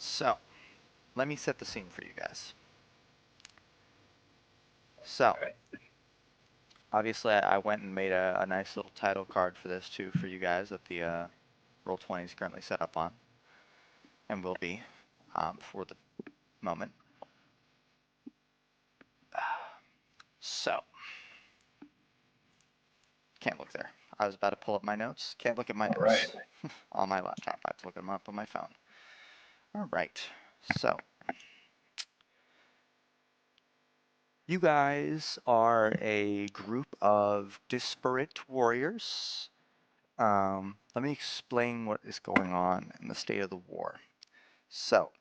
So, let me set the scene for you guys. So, obviously, I went and made a nice little title card for this too for you guys that the Roll20 is currently set up on, and will be for the moment. So, can't look there. I was about to pull up my notes. Can't look at my notes on my laptop. I have to look them up on my phone. All right. So, you guys are a group of disparate warriors. Let me explain what is going on in the state of the war. So,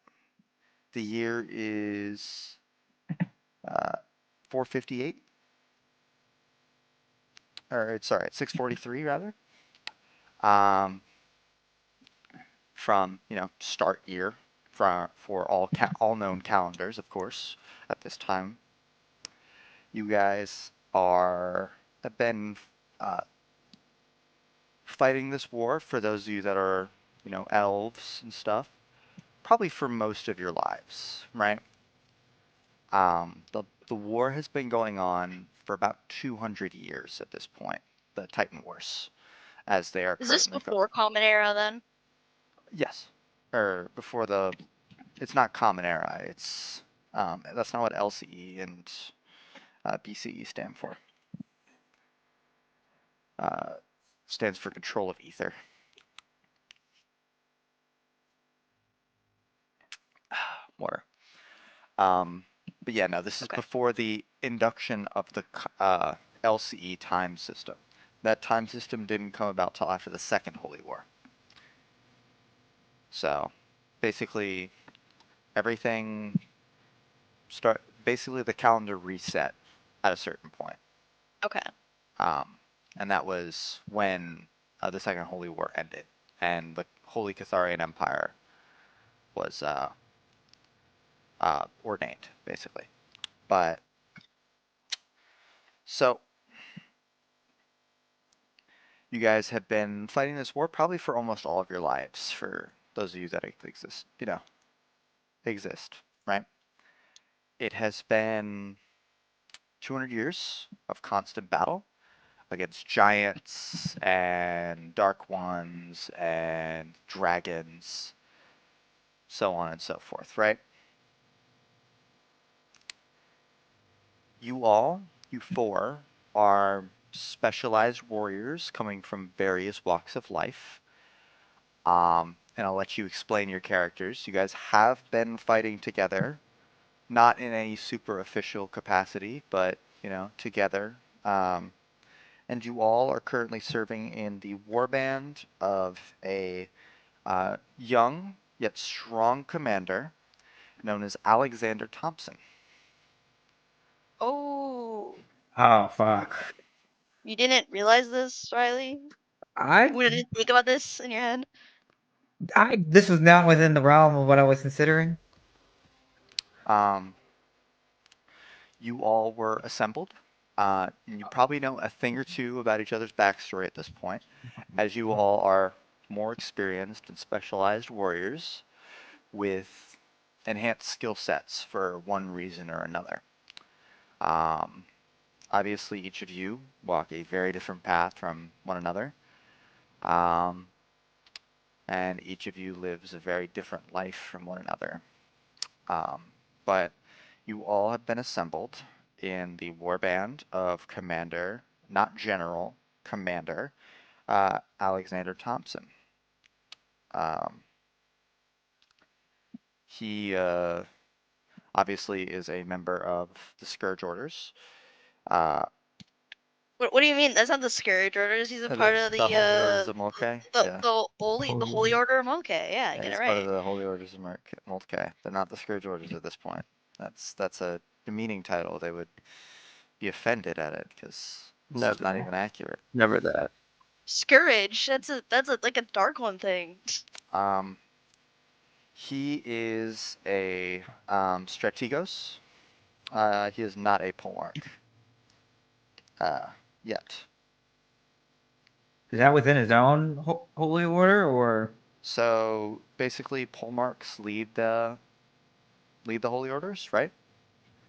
the year is 458, or sorry, 643 rather. Um, from start year for all known calendars, of course. At this time, you guys have been uh, fighting this war. For those of you that are elves and stuff, probably for most of your lives, right? The war has been going on for about 200 years at this point. The Titan Wars, as they are Is this currently going. before Common Era then? Yes, or before the. It's not Common Era. It's that's not what LCE and BCE stand for. Uh, Stands for Control of Ether. Water. But yeah, no, this is Okay. before the induction of the LCE time system. That time system didn't come about till after the Second Holy War. So, basically, everything basically the calendar reset at a certain point. Okay. Um, and that was when the Second Holy War ended, and the Holy Catharian Empire was ordained, basically. But so you guys have been fighting this war probably for almost all of your lives. For those of you that exist, right? It has been 200 years of constant battle against giants and dark ones and dragons, so on and so forth, right? You four, are specialized warriors coming from various walks of life. And I'll let you explain your characters. You guys have been fighting together, not in any super official capacity, but together. And you all are currently serving in the warband of a young yet strong commander known as Alexander Thompson. Oh, Oh fuck. you didn't realize this, Riley? I You didn't think about this in your head? this was not within the realm of what I was considering. Um, you all were assembled. And you probably know a thing or two about each other's backstory at this point, as you all are more experienced and specialized warriors with enhanced skill sets for one reason or another. Um, Obviously, each of you walk a very different path from one another, um, and each of you lives a very different life from one another. But you all have been assembled in the warband of Commander, not General, Commander Alexander Thompson. Um, he obviously is a member of the Scourge Orders. Uh, What do you mean? That's not the Scourge Orders. He's a part of the Holy Orders of Moltke. Yeah. the Holy Order of Moltke. Yeah, Yeah, get it he's part of right. the Holy Orders of Moltke. They're not the Scourge Orders at this point. That's a demeaning title. They would be offended at it because it's just not even accurate. Never that. Scourge. That's a like a dark one thing. Um, he is a strategos. He is not a polemarch yet. Is that within his own holy order or? So basically pole marks lead the holy orders, right?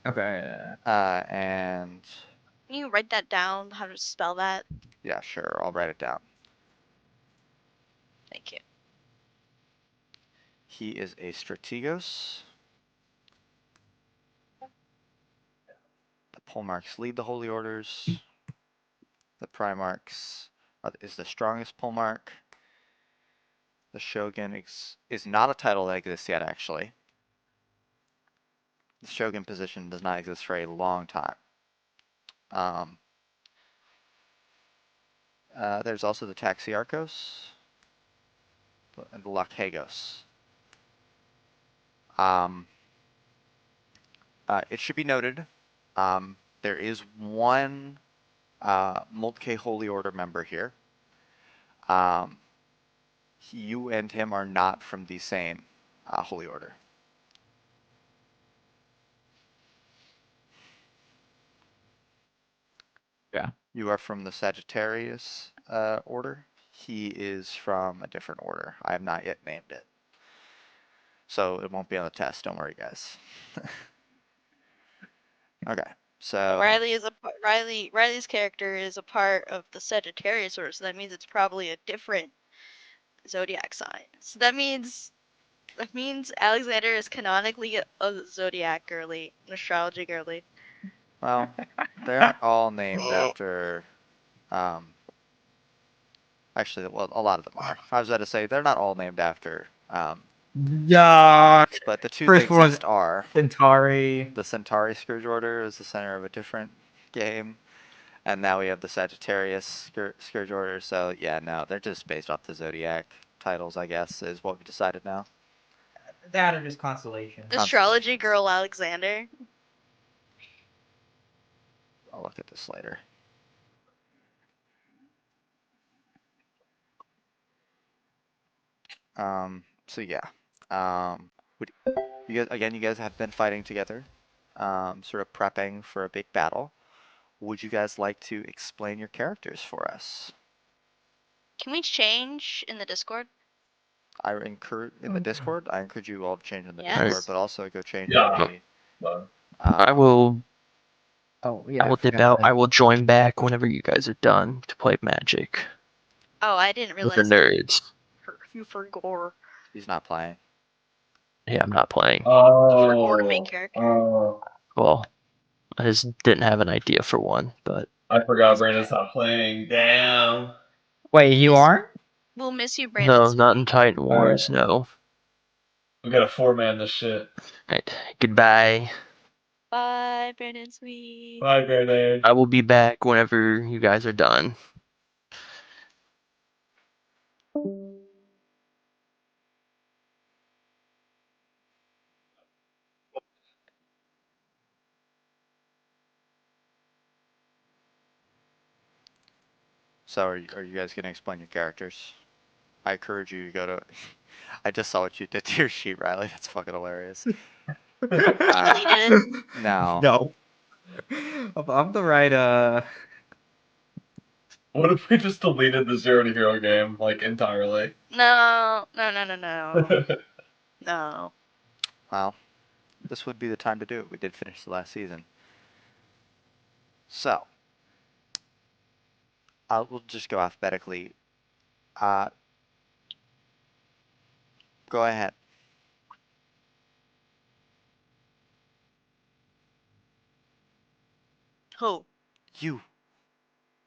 Okay. And Can you write that down? How to spell that? yeah, sure, I'll write it down. Thank you. He is a strategos. The pole marks lead the holy orders. The primarchs is the strongest pole mark. The shogun is not a title that exists yet, actually. The shogun position does not exist for a long time. There's also the taxiarchos and the lakhagos. It should be noted, there is one Moltke Holy Order member here. You and him are not from the same Holy Order. Yeah. You are from the Sagittarius Order. He is from a different order. I have not yet named it. So it won't be on the test. Don't worry, guys. Okay, so Riley's character is a part of the Sagittarius order, so that means it's probably a different zodiac sign. So that means Alexander is canonically a zodiac girly, an astrology girly. well, they aren't all named after. Actually, well, a lot of them are. I was about to say they're not all named after. Yeah. But the two First that one, exist are Centauri. the Centauri Scourge Order is the center of a different game, and now we have the Sagittarius Scourge Order. So yeah, no, they're just based off the zodiac titles, I guess, is what we decided now. That or just constellation. Astrology girl Alexander. I'll look at this later. So yeah, you guys have been fighting together, sort of prepping for a big battle. Would you guys like to explain your characters for us? Can we change in the Discord? I encourage in the Discord. I encourage you all to change in the Yes. Discord, but also go change Yeah. in the. I will. Oh yeah. I will dip forgot out. that. I will join back whenever you guys are done to play Magic. Oh, I didn't Those are realize. nerds. You forgot. He's not playing. Yeah, I'm not playing. Forgot to make character. Well, I just didn't have an idea for one, but I forgot Brandon's not playing. Damn. Wait, you aren't? We'll miss you, Brandon. no, not in Titan Wars. No. We gotta four-man this shit. Right. Goodbye. Bye, Brandon Sweet. Bye, Brandon. I will be back whenever you guys are done. So are you guys gonna explain your characters? I encourage you to go to. I just saw what you did to your sheet, Riley. That's fucking hilarious. Deleted it. No. No. I'm the right. What if we just deleted the Zero to Hero game, like, entirely? No. No. Well, this would be the time to do it. We did finish the last season. So, we'll just go alphabetically. Go ahead. Who? You.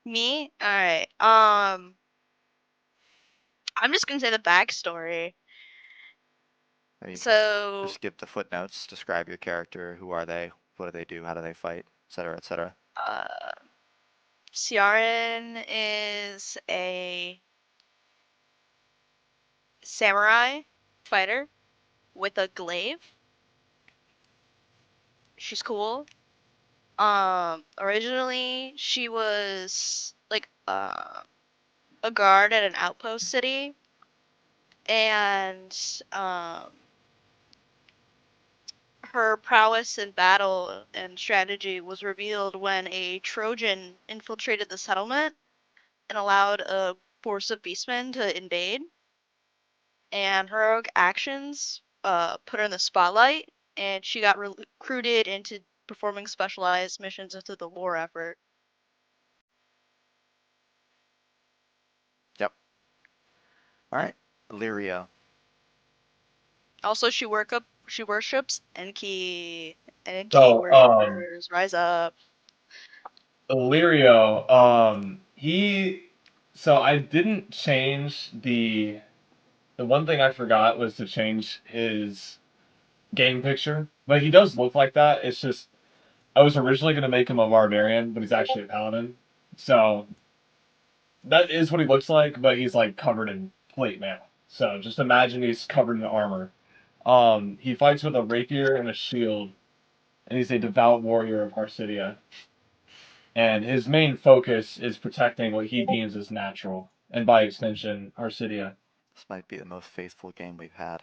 Me? Alright. I'm just gonna say the backstory. I mean, So, just give the footnotes. Describe your character. Who are they? What do they do? How do they fight? Etc. Etc. Ciarran is a samurai fighter with a glaive. She's cool. Originally she was like a guard at an outpost city, and her prowess in battle and strategy was revealed when a Trojan infiltrated the settlement and allowed a force of beastmen to invade. and her heroic actions put her in the spotlight, and she got recruited into performing specialized missions into the lore effort. Yep. All right. Illyrio. Also, she worships Enki. Enki So, worshippers, rise up. Illyrio, so I didn't change the one thing I forgot was to change his game picture, but he does look like that. It's just, I was originally going to make him a barbarian, but he's actually a paladin. So, that is what he looks like, but he's like covered in plate mail. So, just imagine he's covered in armor. He fights with a rapier and a shield, and he's a devout warrior of Harsidia. And his main focus is protecting what he deems as natural, and by extension, Harsidia. This might be the most faithful game we've had.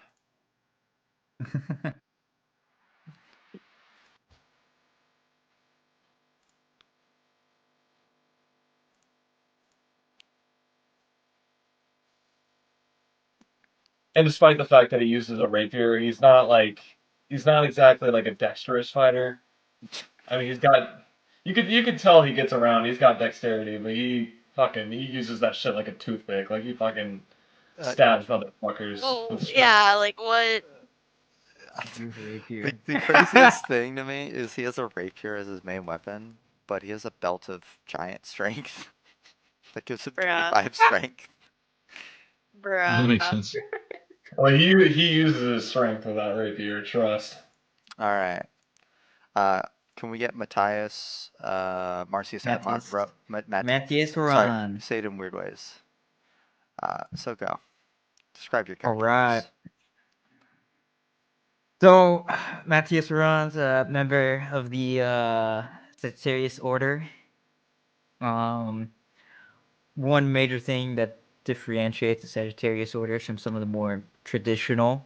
And despite the fact that he uses a rapier, he's not exactly like a dexterous fighter. I mean, you could tell he gets around. He's got dexterity, but he uses that shit like a toothpick. Like he fucking Uh, stabs motherfuckers Oh, with yeah, like what? Rapier. the craziest thing to me is he has a rapier as his main weapon, but he has a belt of giant strength that gives him Bruh. 25 strength. That makes Bruh. sense. Well, he uses his strength with that rapier. Trust. All right. Uh, can we get Mattias, Marcius, and Mattias. Mattias? Mattias Sorry, Roann. say it in weird ways. So go. Describe your All character, right. please. So, Mattias Roann's a member of the Sagittarius Order. One major thing that differentiates the Sagittarius Orders from some of the more traditional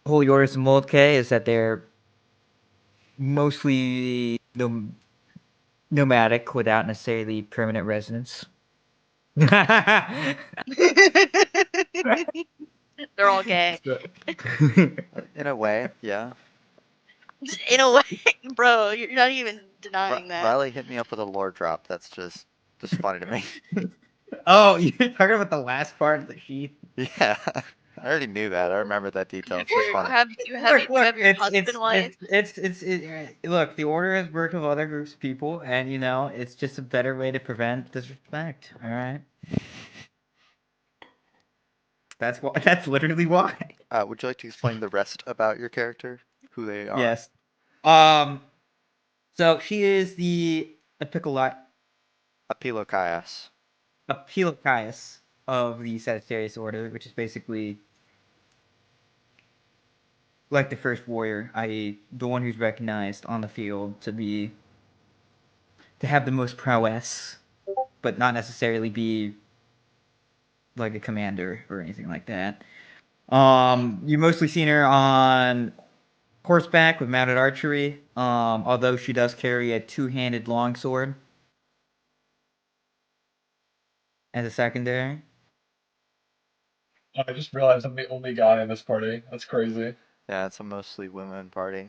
Holy Orders of Moltke is that they're mostly nomadic without necessarily permanent residence. They're all gay. In a way, yeah. In a way, bro, you're not even denying that. Riley hit me up with a lore drop. That's just funny to me. Oh, you're talking about the last part of the sheath? Yeah, I already knew that. I remember that detail. It's just You funny. have you have your husband wife. Look, the Order has worked with other groups of people, and it's just a better way to prevent disrespect. All right, that's why. That's literally why. Would you like to explain the rest about your character? Who they are? Yes. Um. So she is the Apilokaias. Apilocaius of the Sagittarius Order, which is basically like the first warrior, i.e., the one who's recognized on the field to have the most prowess, but not necessarily be like a commander or anything like that. You mostly seen her on horseback with mounted archery. Although she does carry a two-handed longsword as a secondary. I just realized I'm the only guy in this party. That's crazy. Yeah, it's a mostly women party.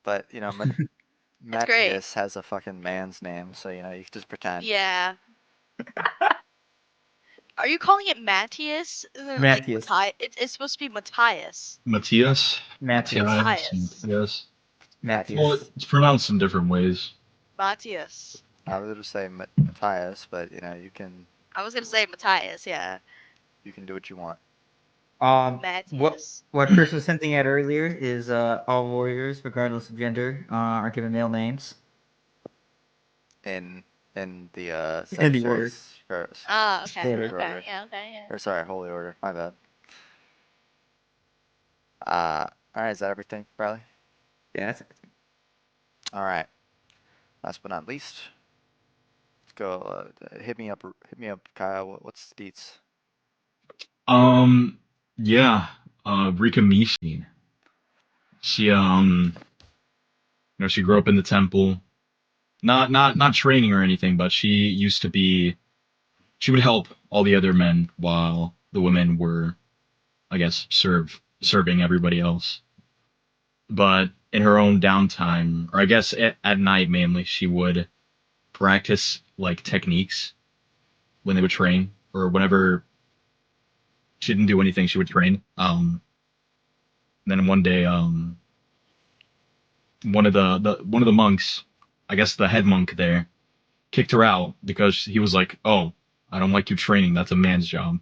But, It's great. Mattias has a fucking man's name, so, you can just pretend. Yeah. Are you calling it Mattias? Like Mattias. It's supposed to be Mattias. Matthias? Mattias. Mattias. Well, Mattias. it's pronounced in different ways. Mattias. I would just say Mattias, but, you can I was gonna say Mattias, yeah. do what you want. What Mattias. Chris was hinting at earlier is all warriors, regardless of gender, are given male names. In the In the order. Ah, okay. Order. Okay, yeah, okay, yeah. Or sorry, Holy Order. My bad. All right, is that everything, Riley? Yeah, that's All right. Last but not least, let's go. Hit me up, Caio. What's the deets? Yeah, Rika Mishin. She, she grew up in the temple. Not training or anything, but she used to be she would help all the other men while the women were, I guess, serving everybody else. But in her own downtime, or I guess at night mainly, she would practice like techniques when they would train, or whenever she didn't do anything, she would train. Then one day, one of the monks, I guess the head monk there, kicked her out because he was like, "Oh, I don't like you training. That's a man's job,"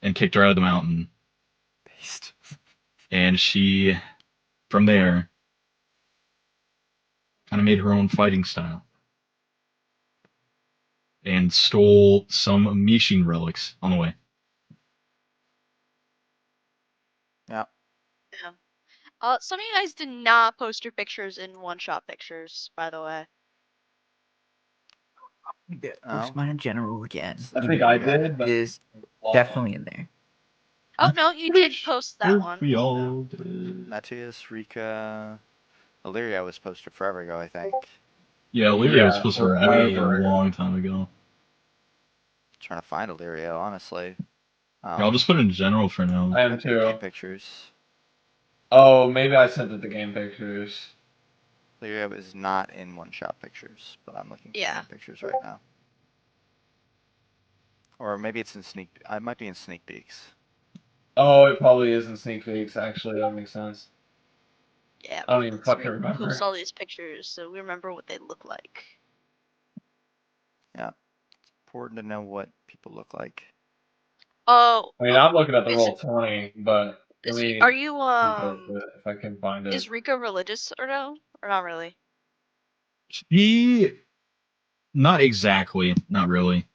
and kicked her out of the mountain. Based. And she, from there, kind of made her own fighting style and stole some Mishin relics on the way. Yeah. Yeah. Some of you guys did not post your pictures in one-shot pictures, by the way. Oh. Mine in general again. I think I did, but Is definitely in there. Oh no, you did post that one. We all did. Mattias, Rika, Illyrio was posted forever ago, I think. Yeah, Illyrio was Yeah, supposed to way forever, a forever. long time ago. Trying to find Illyrio, honestly. Yeah, I'll just put it in general for now. I am Game too. pictures. Oh, maybe I sent it the game pictures. Illyrio is not in one-shot pictures, but I'm looking for Yeah. game pictures right now. Or maybe it's in sneak. I might be in sneak peeks. Oh, it probably is in sneak peeks. Actually, that makes sense. Yeah. I don't even let's fucking remember. Post all these pictures so we remember what they look like. Yeah. It's important to know what people look like. Oh. I mean, I'm looking at the Is roll 20, but let me are you if I can find it. is Rika religious or no? Or not really? She, not exactly, not really.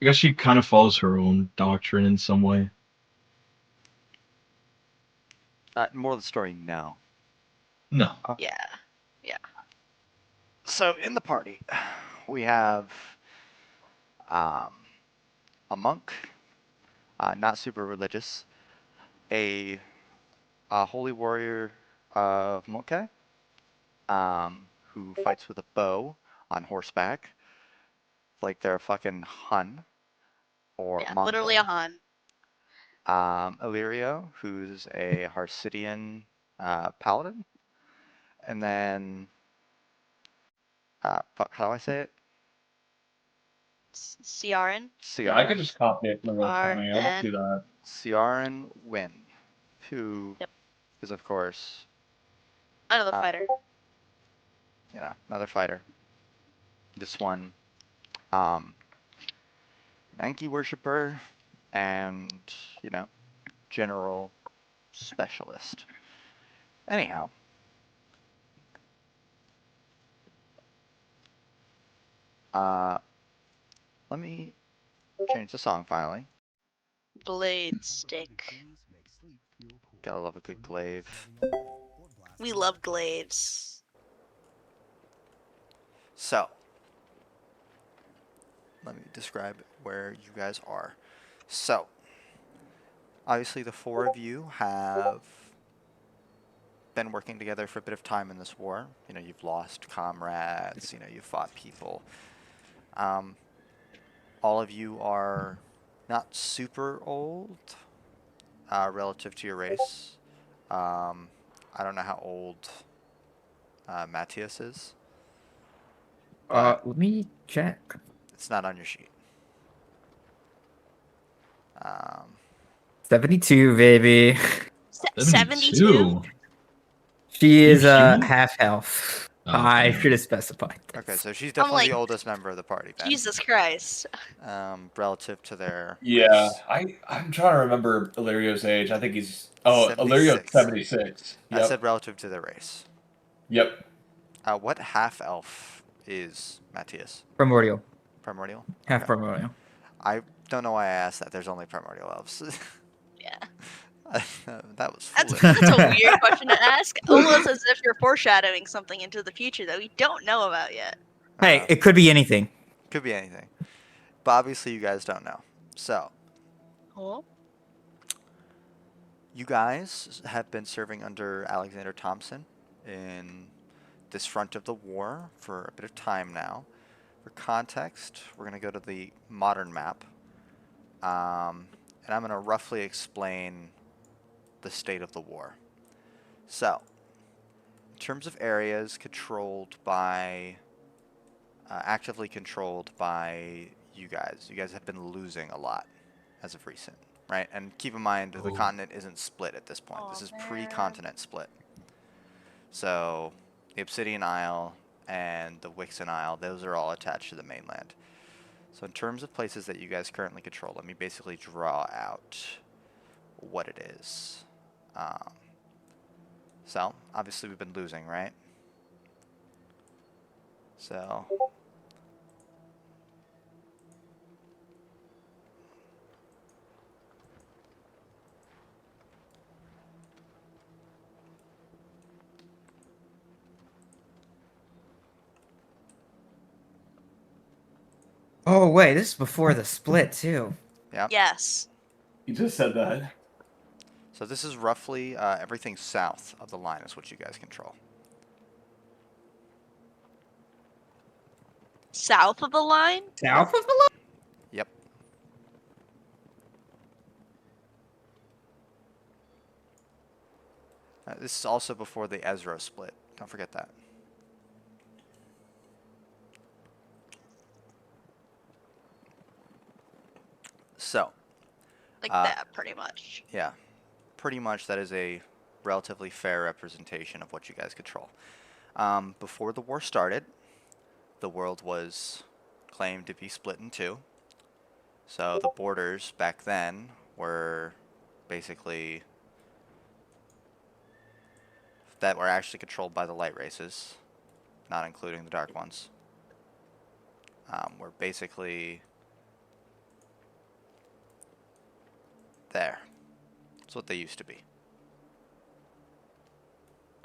I guess she kind of follows her own doctrine in some way. More of the story, no. No. Yeah. So in the party, we have a monk, not super religious, a holy warrior of Moke, who fights with a bow on horseback, like they're a fucking Hun or Yeah, Mongol. literally a Han. Illyrio, who's a Harsidian paladin, and then fuck, how do I say it? Ciarran. Yeah, I could Ciarran. just copy it from the roll 20. I'll just do R-N. that. Ciarran Wynn, who Yep. is of course Another fighter. Another fighter. This one, um, Yankee worshiper, and general specialist. Anyhow, let me change the song finally. Blade stick. Gotta love a good glaive. We love glaives. So, let me describe where you guys are. So, obviously the four of you have been working together for a bit of time in this war. You've lost comrades, you've fought people. All of you are not super old relative to your race. I don't know how old Mattias is. But Let me check. it's not on your sheet. 72, baby. 72? She is She? half health. Oh, I okay. should have specified this. Okay, so she's I'm definitely like, the oldest member of the party then. Jesus Christ. Relative to their Yeah, race. I'm trying to remember Illyrio's age. I think he's Illyrio's 76. 76. I Yep. said relative to their race. Yep. What half elf is Mattias? Primordial. Primordial? Half Okay. primordial. I don't know why I asked that. There's only primordial elves. Yeah. That was That's, foolish. that's a weird question to ask. Almost as if you're foreshadowing something into the future that we don't know about yet. Hey, it could be anything. Could be anything. But obviously you guys don't know. So, Cool. you guys have been serving under Alexander Thompson in this front of the war for a bit of time now. For context, we're going to go to the modern map. And I'm going to roughly explain the state of the war. So, in terms of areas controlled by, actively controlled by you guys have been losing a lot as of recent, right? And keep in mind, the continent isn't split at this point. Aw, This is man. pre-continent split. So, the Obsidian Isle and the Wixen Isle, those are all attached to the mainland. So in terms of places that you guys currently control, let me basically draw out what it is. So, obviously we've been losing, right? So, Oh wait, this is before the split too. yeah. Yes. You just said that. So this is roughly everything south of the line is what you guys control. South of the line? South of the Yep. This is also before the Ezra split. Don't forget that. So, Like Uh, that, pretty much. yeah, pretty much that is a relatively fair representation of what you guys control. Before the war started, the world was claimed to be split in two. So the borders back then were basically that were actually controlled by the light races, not including the dark ones. Were basically there. That's what they used to be.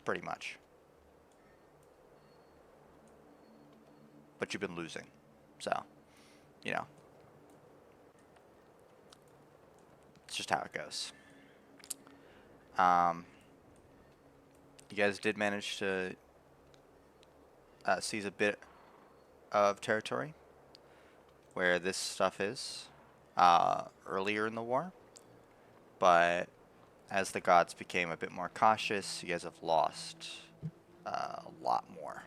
Pretty much. But you've been losing. So, you know. It's just how it goes. You guys did manage to seize a bit of territory where this stuff is earlier in the war, but as the gods became a bit more cautious, you guys have lost a lot more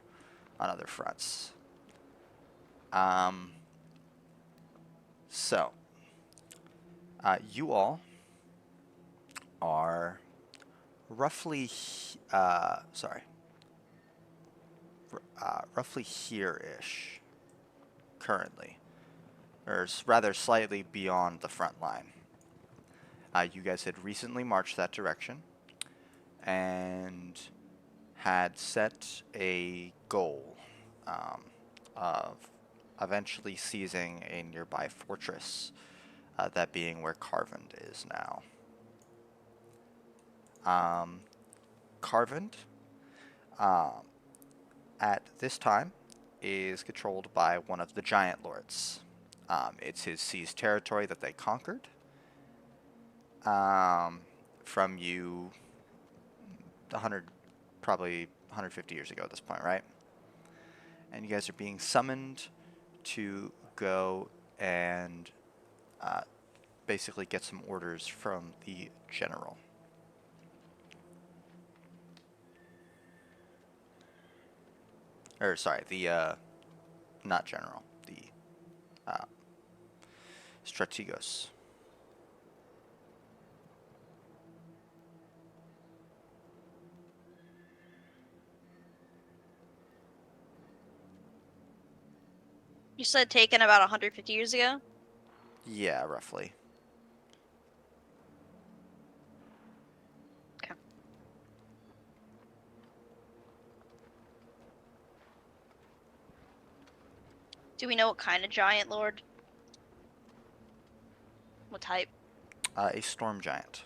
on other fronts. So, you all are roughly, roughly here-ish currently, or rather slightly beyond the front line. You guys had recently marched that direction and had set a goal of eventually seizing a nearby fortress, that being where Carvend is now. Carvend, at this time, is controlled by one of the Giant Lords. It's his seized territory that they conquered from you 100, probably 150 years ago at this point, right? And you guys are being summoned to go and basically get some orders from the general. Or sorry, the not general, the strategos. You said taken about 150 years ago? Yeah, roughly. Okay. Do we know what kind of giant lord? What type? A storm giant.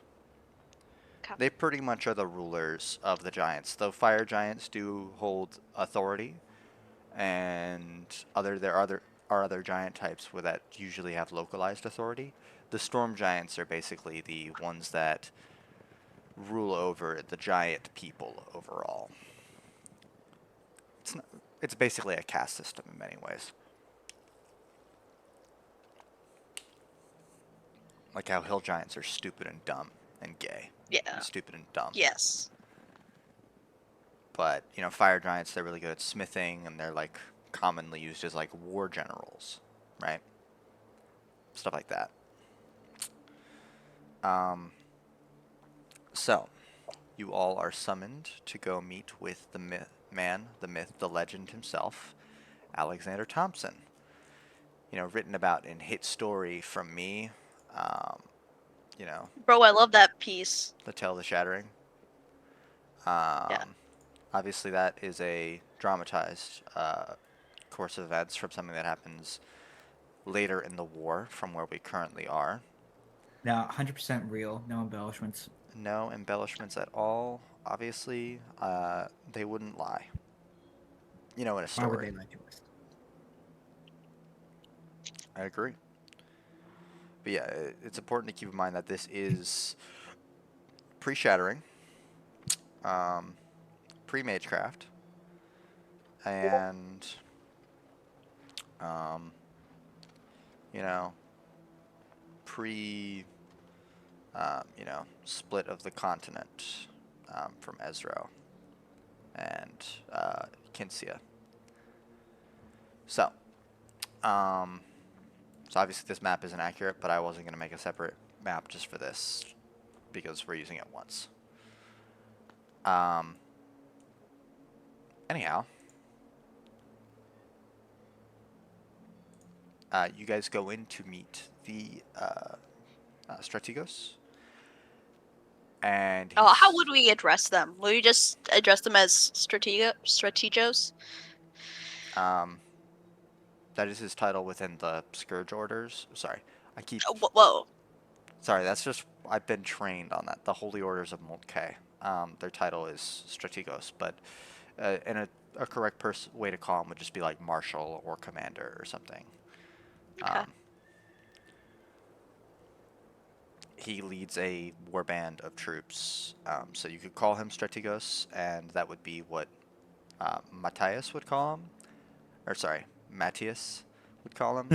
Okay. They pretty much are the rulers of the giants, though fire giants do hold authority, and there are other giant types where that usually have localized authority. The storm giants are basically the ones that rule over the giant people overall. It's basically a caste system in many ways. Like how hill giants are stupid and dumb and gay. Yeah. And stupid and dumb. Yes. But, you know, fire giants, they're really good at smithing, and they're, like, commonly used as, like, war generals, right? Stuff like that. So, you all are summoned to go meet with the man, the myth, the legend himself, Alexander Thompson. You know, written about in hit story from me, you know, Bro, I love that piece. The Tale of the Shattering. Yeah. Obviously, that is a dramatized course of events from something that happens later in the war from where we currently are. Now, 100% real, no embellishments. No embellishments at all. Obviously, they wouldn't lie. You know, in a Why would story. they lie to us? I agree. But yeah, it's important to keep in mind that this is pre-shattering, pre-magecraft, and you know, pre, you know, split of the continent from Ezro and Kinsia. So, so obviously this map isn't accurate, but I wasn't going to make a separate map just for this because we're using it once. Anyhow, you guys go in to meet the Strategos. And Oh, how would we address them? Would we just address them as strategos? That is his title within the Scourge Orders. Sorry, I keep. Whoa. Sorry, that's just I've been trained on that. The Holy Orders of Moltke. Their title is Strategos, but in a correct way to call him would just be like Marshal or Commander or something. Okay. He leads a warband of troops, so you could call him Strategos, and that would be what Mattias would call him, or sorry, Mattias would call him.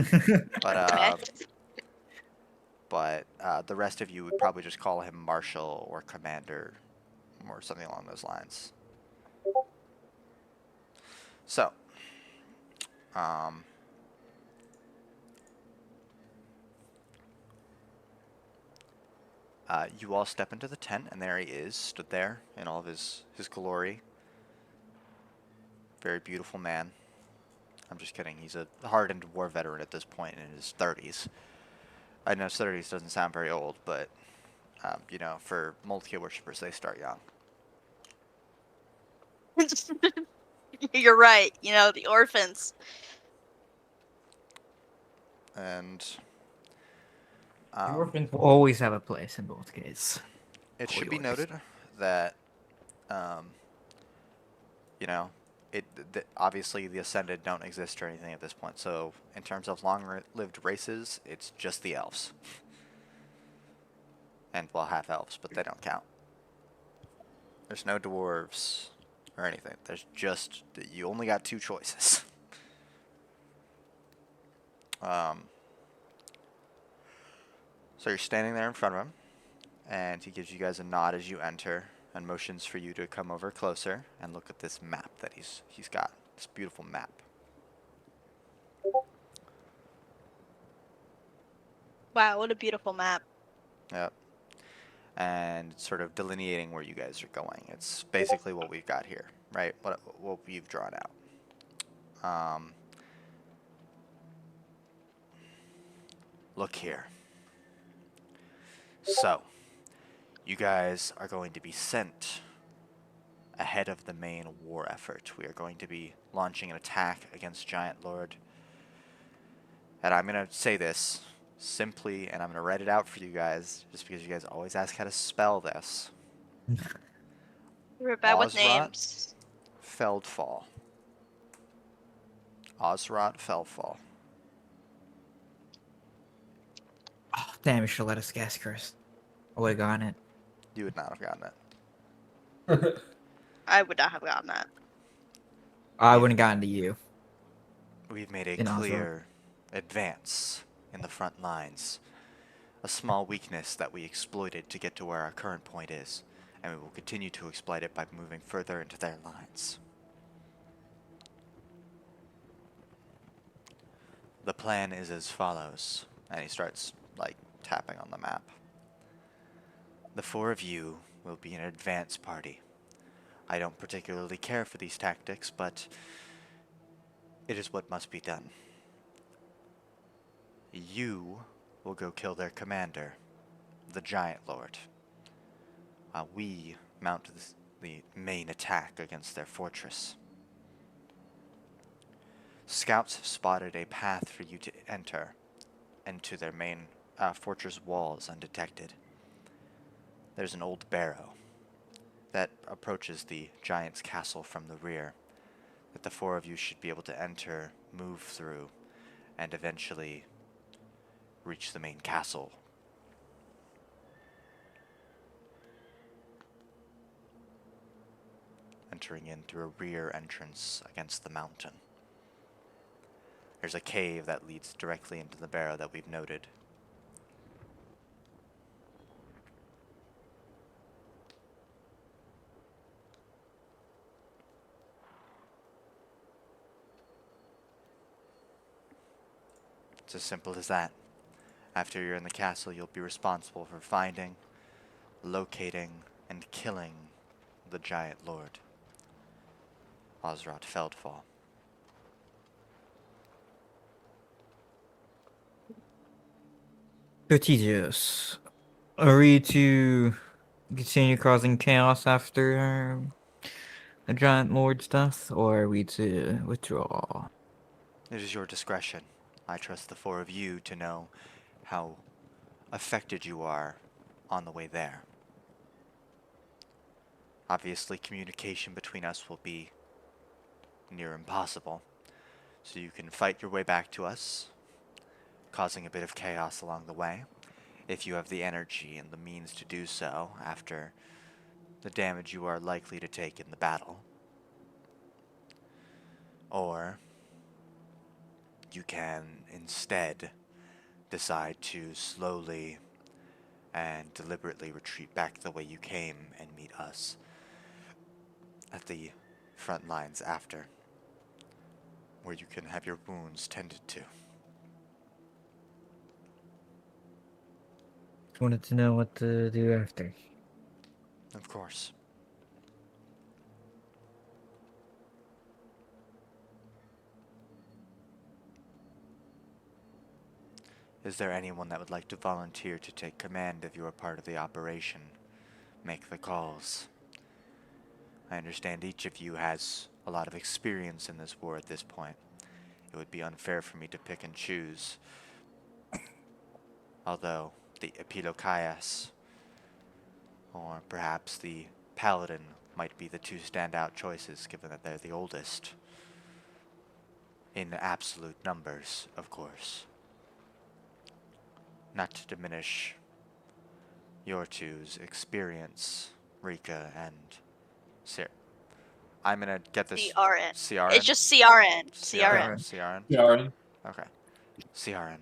But the rest of you would probably just call him Marshal or Commander or something along those lines. So, you all step into the tent, and there he is, stood there in all of his glory. Very beautiful man. I'm just kidding. He's a hardened war veteran at this point in his 30s. I know 30s doesn't sound very old, but, you know, for Moltke worshippers, they start young. You're right. You know, the orphans. And The orphans will always have a place in both cases. it should be noted that, you know, obviously the Ascended don't exist or anything at this point. So in terms of long-lived races, it's just the elves. And, well, half-elves, but they don't count. There's no dwarves or anything. There's just, you only got two choices. So you're standing there in front of him, and he gives you guys a nod as you enter and motions for you to come over closer and look at this map that he's got. This beautiful map. Wow, what a beautiful map. Yep. And sort of delineating where you guys are going. It's basically what we've got here, right? What we've drawn out. Look here. So, you guys are going to be sent ahead of the main war effort. We are going to be launching an attack against Giant Lord. And I'm going to say this simply, and I'm going to write it out for you guys, just because you guys always ask how to spell this. We're bad with Osrot names. Feldfall. Osrot Feldfall. Oh, damn, you should let us guess, Chris. I would have gotten it. You would not have gotten it. I would not have gotten that. I wouldn't have gotten to you. We've made a In Osrot. clear advance in the front lines a small weakness that we exploited to get to where our current point is, and we will continue to exploit it by moving further into their lines. The plan is as follows, and he starts, tapping on the map. The 4 of you will be an advance party. I don't particularly care for these tactics, but it is what must be done. You will go kill their commander, the Giant Lord. We mount the main attack against their fortress. Scouts have spotted a path for you to enter into their main fortress walls undetected. There's an old barrow that approaches the giant's castle from the rear, that the 4 of you should be able to enter, move through, and eventually reach the main castle. Entering in through a rear entrance against the mountain. There's a cave that leads directly into the barrow that we've noted. It's as simple as that. After you're in the castle, you'll be responsible for finding, locating, and killing the Giant Lord, Osrod Feldfall. Strategios. Are we to continue causing chaos after the Giant Lord's death, or are we to withdraw? It is your discretion. I trust the 4 of you to know how affected you are on the way there. Obviously, communication between us will be near impossible, so you can fight your way back to us, causing a bit of chaos along the way, if you have the energy and the means to do so after the damage you are likely to take in the battle. Or you can instead decide to slowly and deliberately retreat back the way you came and meet us at the front lines after, where you can have your wounds tended to. Just wanted to know what to do after. Of course. Is there anyone that would like to volunteer to take command if you are part of the operation? Make the calls. I understand each of you has a lot of experience in this war at this point. It would be unfair for me to pick and choose. Although the Epilocaias, or perhaps the Paladin, might be the 2 standout choices, given that they're the oldest. In absolute numbers, of course. Not to diminish your 2's experience, Rika and Ciarran. I'm gonna get this. Ciarran. Ciarran? It's just Ciarran. Ciarran. Ciarran. Ciarran. Ciarran. Okay. Ciarran.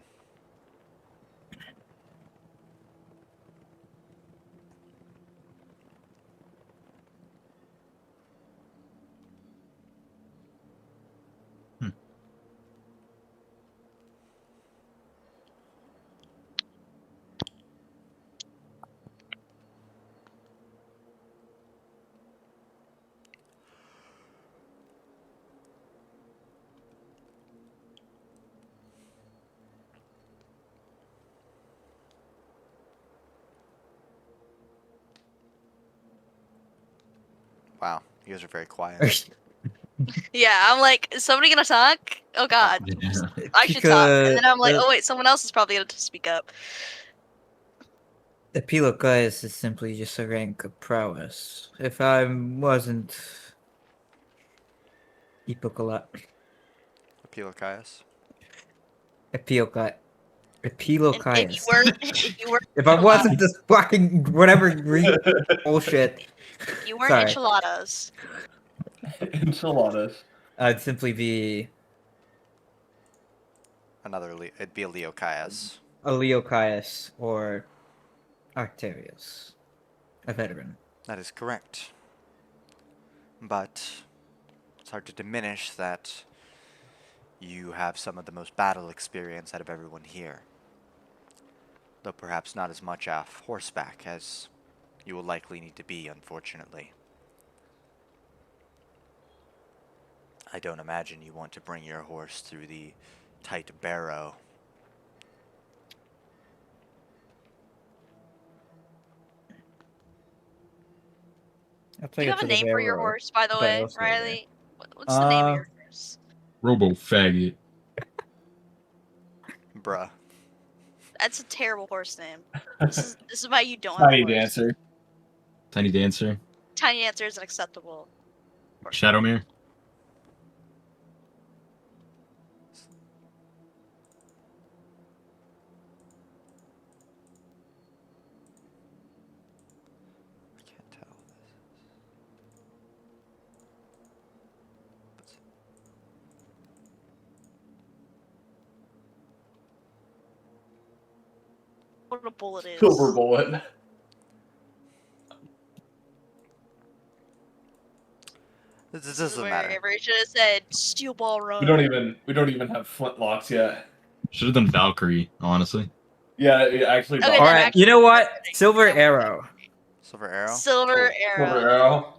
Wow, you guys are very quiet. Yeah, I'm like, is somebody gonna talk? Oh god. I should talk. And then I'm like, oh wait, someone else is probably gonna speak up. Epilocaius is simply just a rank of prowess. If I wasn't Epilocaius. Epilocaius. Epilocaius. If you were If I wasn't this fucking whatever Greek bullshit, if you weren't Sorry. enchiladas. Enchiladas. I'd simply be. It'd be a Leocaius. Leocaius or Arterius, a veteran. That is correct. But it's hard to diminish that you have some of the most battle experience out of everyone here. Though perhaps not as much off horseback as you will likely need to be, unfortunately. I don't imagine you want to bring your horse through the tight barrow. I'll Do take you it have a to the name for your barrow, horse, by the but way, I'll stay there. Riley? What's the name of Uh, your horse? Robo faggot. Bruh. That's a terrible horse name. This is why you don't have a Tiny horse. Dancer. Tiny Dancer. Tiny Dancer is an acceptable horse. Shadowmere. I can't tell. What a bullet is. Silver Bullet. This This is doesn't where matter. Avery should have said Steel Ball Run. We don't even have flintlocks yet. Should have done Valkyrie, honestly. Yeah, actually. Okay, all then right, actually, you know what? that's fitting. Silver That was Arrow. Silver Arrow? Silver Cool. Arrow. Silver Arrow.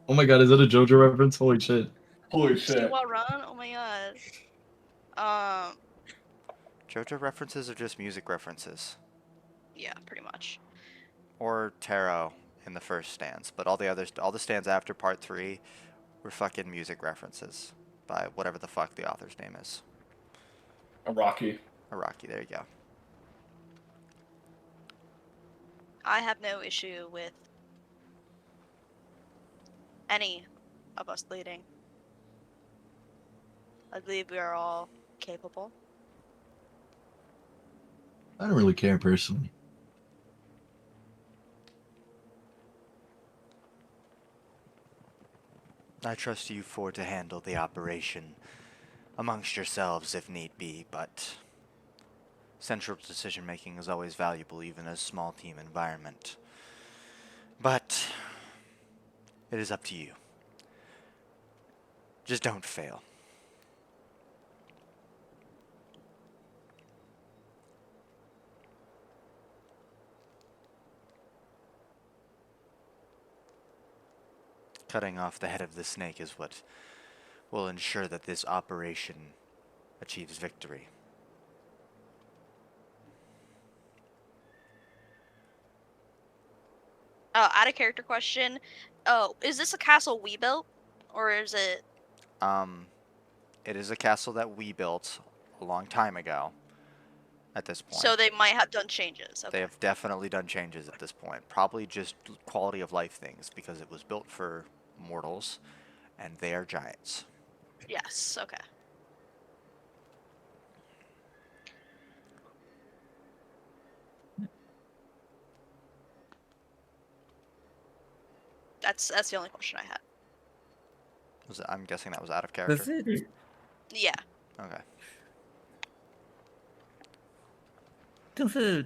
Oh my god, is that a JoJo reference? Holy shit. Holy Steel shit. Ball Run? Oh my god. JoJo references are just music references. Yeah, pretty much. Or tarot in the first stance, but all the stands after part 3 were fucking music references by whatever the fuck the author's name is. Rocky. Araki, there you go. I have no issue with any of us leading. I believe we are all capable. I don't really care personally. I trust you four to handle the operation amongst yourselves if need be, but central decision making is always valuable even in a small team environment. But it is up to you. Just don't fail. Cutting off the head of the snake is what will ensure that this operation achieves victory. Out of character question. Oh, is this a castle we built? Or is it... It is a castle that we built a long time ago at this point. So they might have done changes. Okay. They have definitely done changes at this point. Probably just quality of life things because it was built for mortals and they are giants. Yes, okay. That's the only question I had. I'm guessing that was out of character. Does it? Yeah. Okay. Does a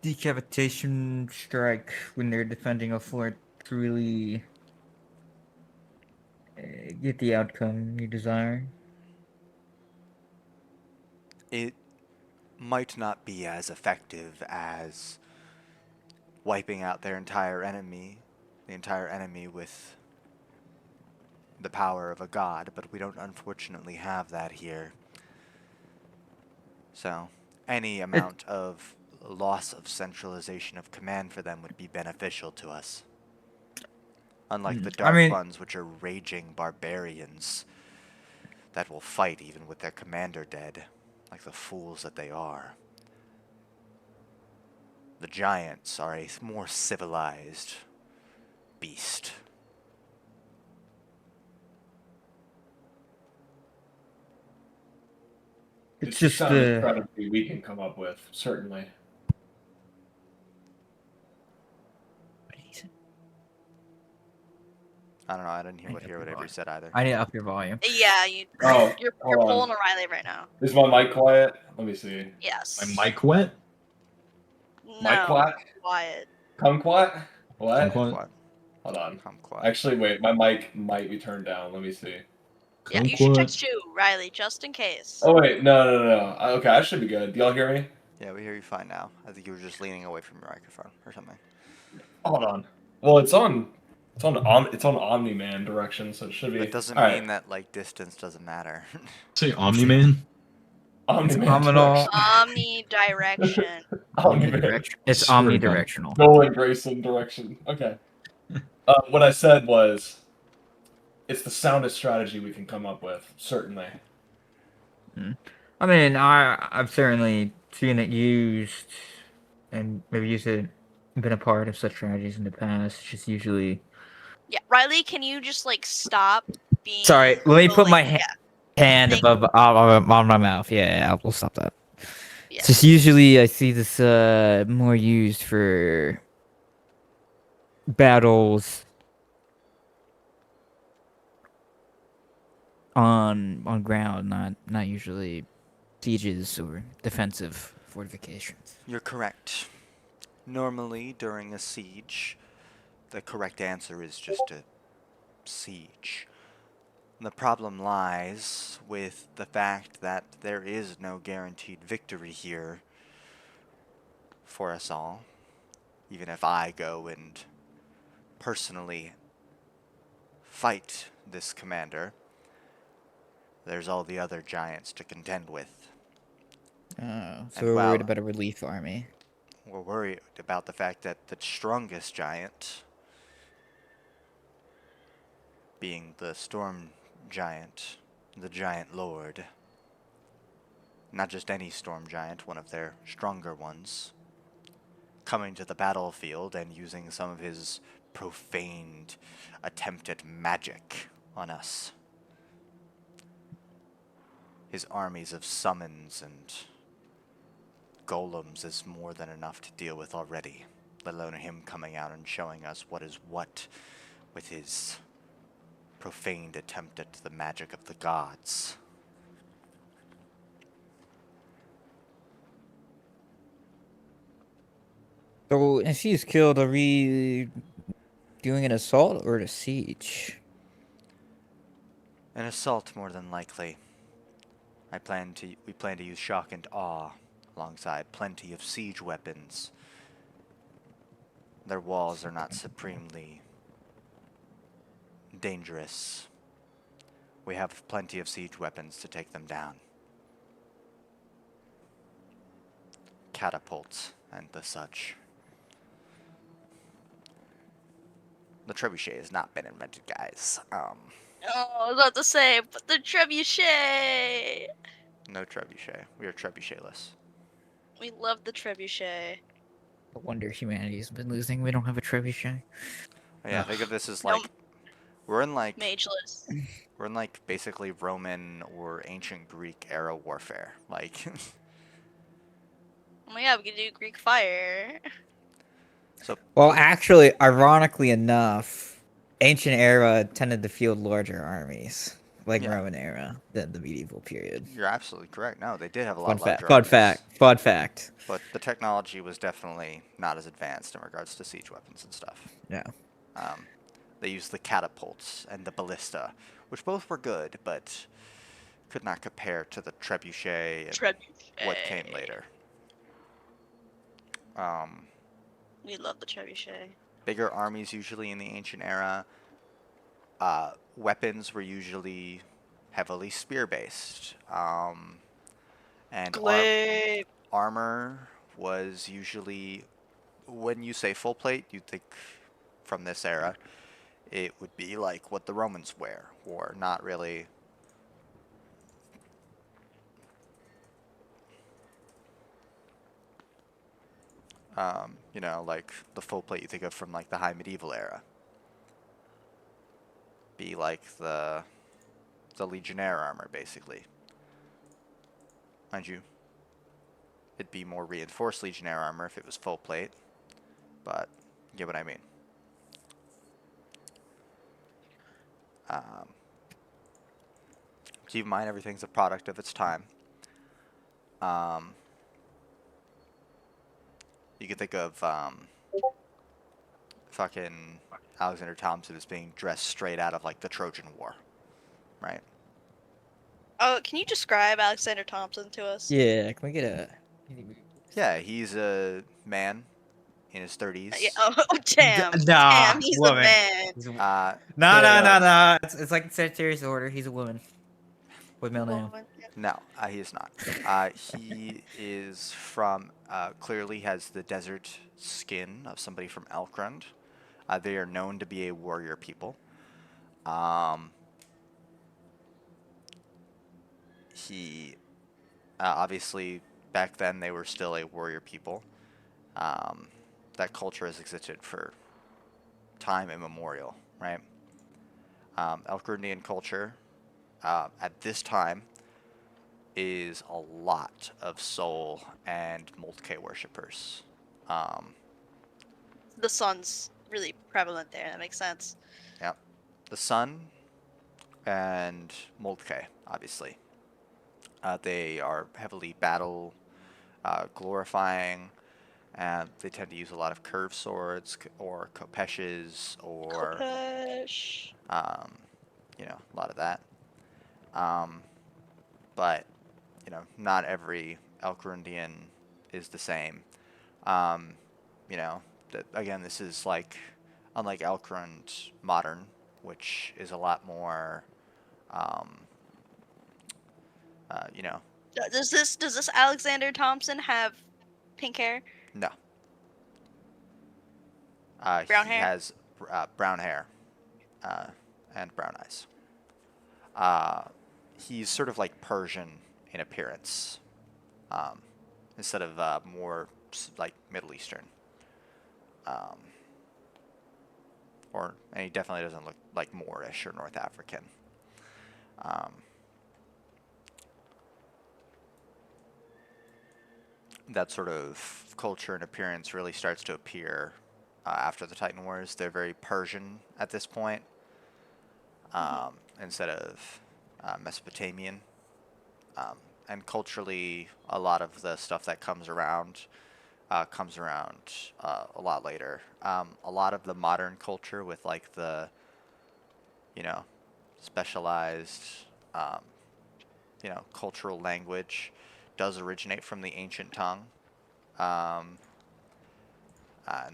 decapitation strike when they're defending a fort really get the outcome you desire? It might not be as effective as wiping out their entire enemy, the entire enemy with the power of a god, but we don't unfortunately have that here. So, any amount of loss of centralization of command for them would be beneficial to us. Unlike the Dark Ones, which are raging barbarians that will fight even with their commander dead, like the fools that they are. The giants are a more civilized beast. It's just sound incredibly we can come up with, certainly. I don't know. I didn't I need to hear up what your Avery volume. said either. I need to up your volume. Yeah, Oh, you're hold pulling on. a Riley right now. Is my mic quiet? Let me see. Yes. My mic wet? Mic No. quiet? Quiet. Kumquat? What? Kumquat? Quiet. Hold on. Come quiet. Actually, wait. My mic might be turned down. Let me see. Yeah, you should Kumquat? text you, Riley, just in case. Oh wait, no. Okay, I should be good. Do y'all hear me? Yeah, we hear you fine now. I think you were just leaning away from your microphone or something. Hold on. Well, it's on Omni Man direction, so it should be. That doesn't All right. mean that like distance doesn't matter. Say Omni-Man? Omni Man Omnimal. direction. Omnidirection. Omni Man. Omnidirection. It's Swear to God. omnidirectional. Nolan Grayson direction. Okay. What I said was, it's the soundest strategy we can come up with. Certainly. I mean, I've certainly seen it used, and maybe used it, been a part of such strategies in the past. It's just usually. Yeah, Riley, can you just like stop being? Sorry, let me put my yeah, hand Thank above on my mouth. Yeah, we'll stop that. yeah. It's just usually I see this more used for battles on ground, not usually sieges or defensive fortifications. You're correct. Normally, during a siege, the correct answer is just to siege. The problem lies with the fact that there is no guaranteed victory here for us all. Even if I go and personally fight this commander, there's all the other giants to contend with. Oh, so And we're while worried about a relief army. we're worried about the fact that the strongest giant, being the storm giant, the giant lord, not just any storm giant, one of their stronger ones, coming to the battlefield and using some of his profaned attempt at magic on us. His armies of summons and golems is more than enough to deal with already, let alone him coming out and showing us what is what with his profaned attempt at the magic of the gods. So if he's killed, are we doing an assault or a siege? An assault, more than likely. We plan to use shock and awe, alongside plenty of siege weapons. Their walls are not supremely dangerous. We have plenty of siege weapons to take them down. Catapults and the such. The trebuchet has not been invented, guys. Oh, I was about to say, but the trebuchet. No trebuchet. We are trebuchetless. We love the trebuchet. No wonder humanity's been losing. We don't have a trebuchet. Yeah, Ugh. think of this as No. like we're in like Mageless. basically Roman or ancient Greek era warfare. Like Oh my god, we can do Greek fire. so Well, actually, ironically enough, ancient era tended to field larger armies, like Yeah. Roman era, than the medieval period. you're absolutely correct. No, they did have a Fun lot fact. larger Fun armies. fact. Fun fact. But the technology was definitely not as advanced in regards to siege weapons and stuff. Yeah. They used the catapults and the ballista, which both were good, but could not compare to the trebuchet and Trebuchet. what came later. We love the trebuchet. Bigger armies usually in the ancient era. Weapons were usually heavily spear-based. And Glaive. armor was usually, when you say full plate, you think from this era, it would be like what the Romans wear, or not really. You know, like the full plate you think of from like the high medieval era. Be like the Legionnaire armor, basically. Mind you, it'd be more reinforced Legionnaire armor if it was full plate, but you get what I mean. Um, keep in mind, everything's a product of its time. You can think of fucking Alexander Thompson as being dressed straight out of like the Trojan War, right? Oh, can you describe Alexander Thompson to us? Yeah, can we get a? Yeah, he's a man in his Yeah. 30s. Oh, damn. Nah, Damn, he's the woman. man. Uh, No, Fair no, no, enough. no. It's like the Sagittarius order. He's a woman with male name. Woman. Yeah. no, he is not. He is from, clearly has the desert skin of somebody from Elkrond. They are known to be a warrior people. He, obviously, back then they were still a warrior people. That culture has existed for time immemorial, right? Elkrondian culture at this time is a lot of soul and Moltke worshippers. The sun's really prevalent there. That makes sense. Yep. The sun and Moltke, obviously. They are heavily battle glorifying, and they tend to use a lot of curved swords or kopeshes or, Kopesh. a lot of that. But, not every Elkrundian is the same. Again, this is like, unlike Elkrund modern, which is a lot more, you know, Does this Alexander Thompson have pink hair? no. Brown He hair? has brown hair and brown eyes. He's sort of like Persian in appearance, instead of more like Middle Eastern. And he definitely doesn't look like Moorish or North African. That sort of culture and appearance really starts to appear after the Titan Wars. They're very Persian at this point, instead of Mesopotamian. And culturally, a lot of the stuff that comes around a lot later. A lot of the modern culture with like the, specialized, cultural language does originate from the ancient tongue. And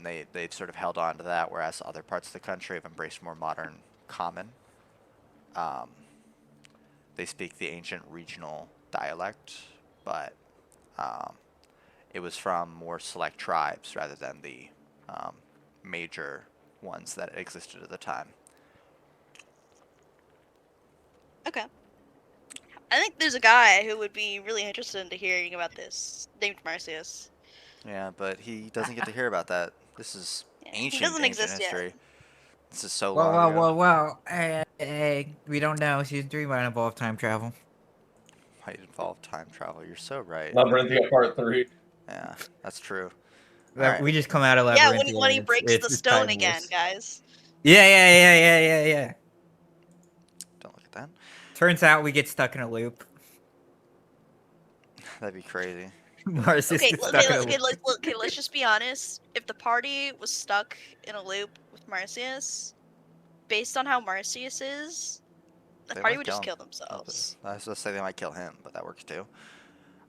they've sort of held on to that, whereas other parts of the country have embraced more modern common. They speak the ancient regional dialect, but it was from more select tribes rather than the major ones that existed at the time. Okay. I think there's a guy who would be really interested into hearing about this, named Marcius. Yeah, but he doesn't get to hear about that. This is Yeah, he ancient, doesn't ancient exist yet. history. This is so Well, long well, ago. well, well. Hey, we don't know. Season 3 might involve time travel. Might involve time travel. You're so right. Labyrinthia Part 3. Yeah, that's true. All right. We just come out of Yeah, Labyrinthia. when he and breaks the it's stone Titan again, Wars. guys. Yeah. Don't look at that. Turns out we get stuck in a loop. That'd be crazy. Marcius Okay, gets stuck in a loop. let's just be honest. If the party was stuck in a loop with Marcius, based on how Marcius is, the They party might would kill just him. kill themselves. I was supposed to say they might kill him, but that works too.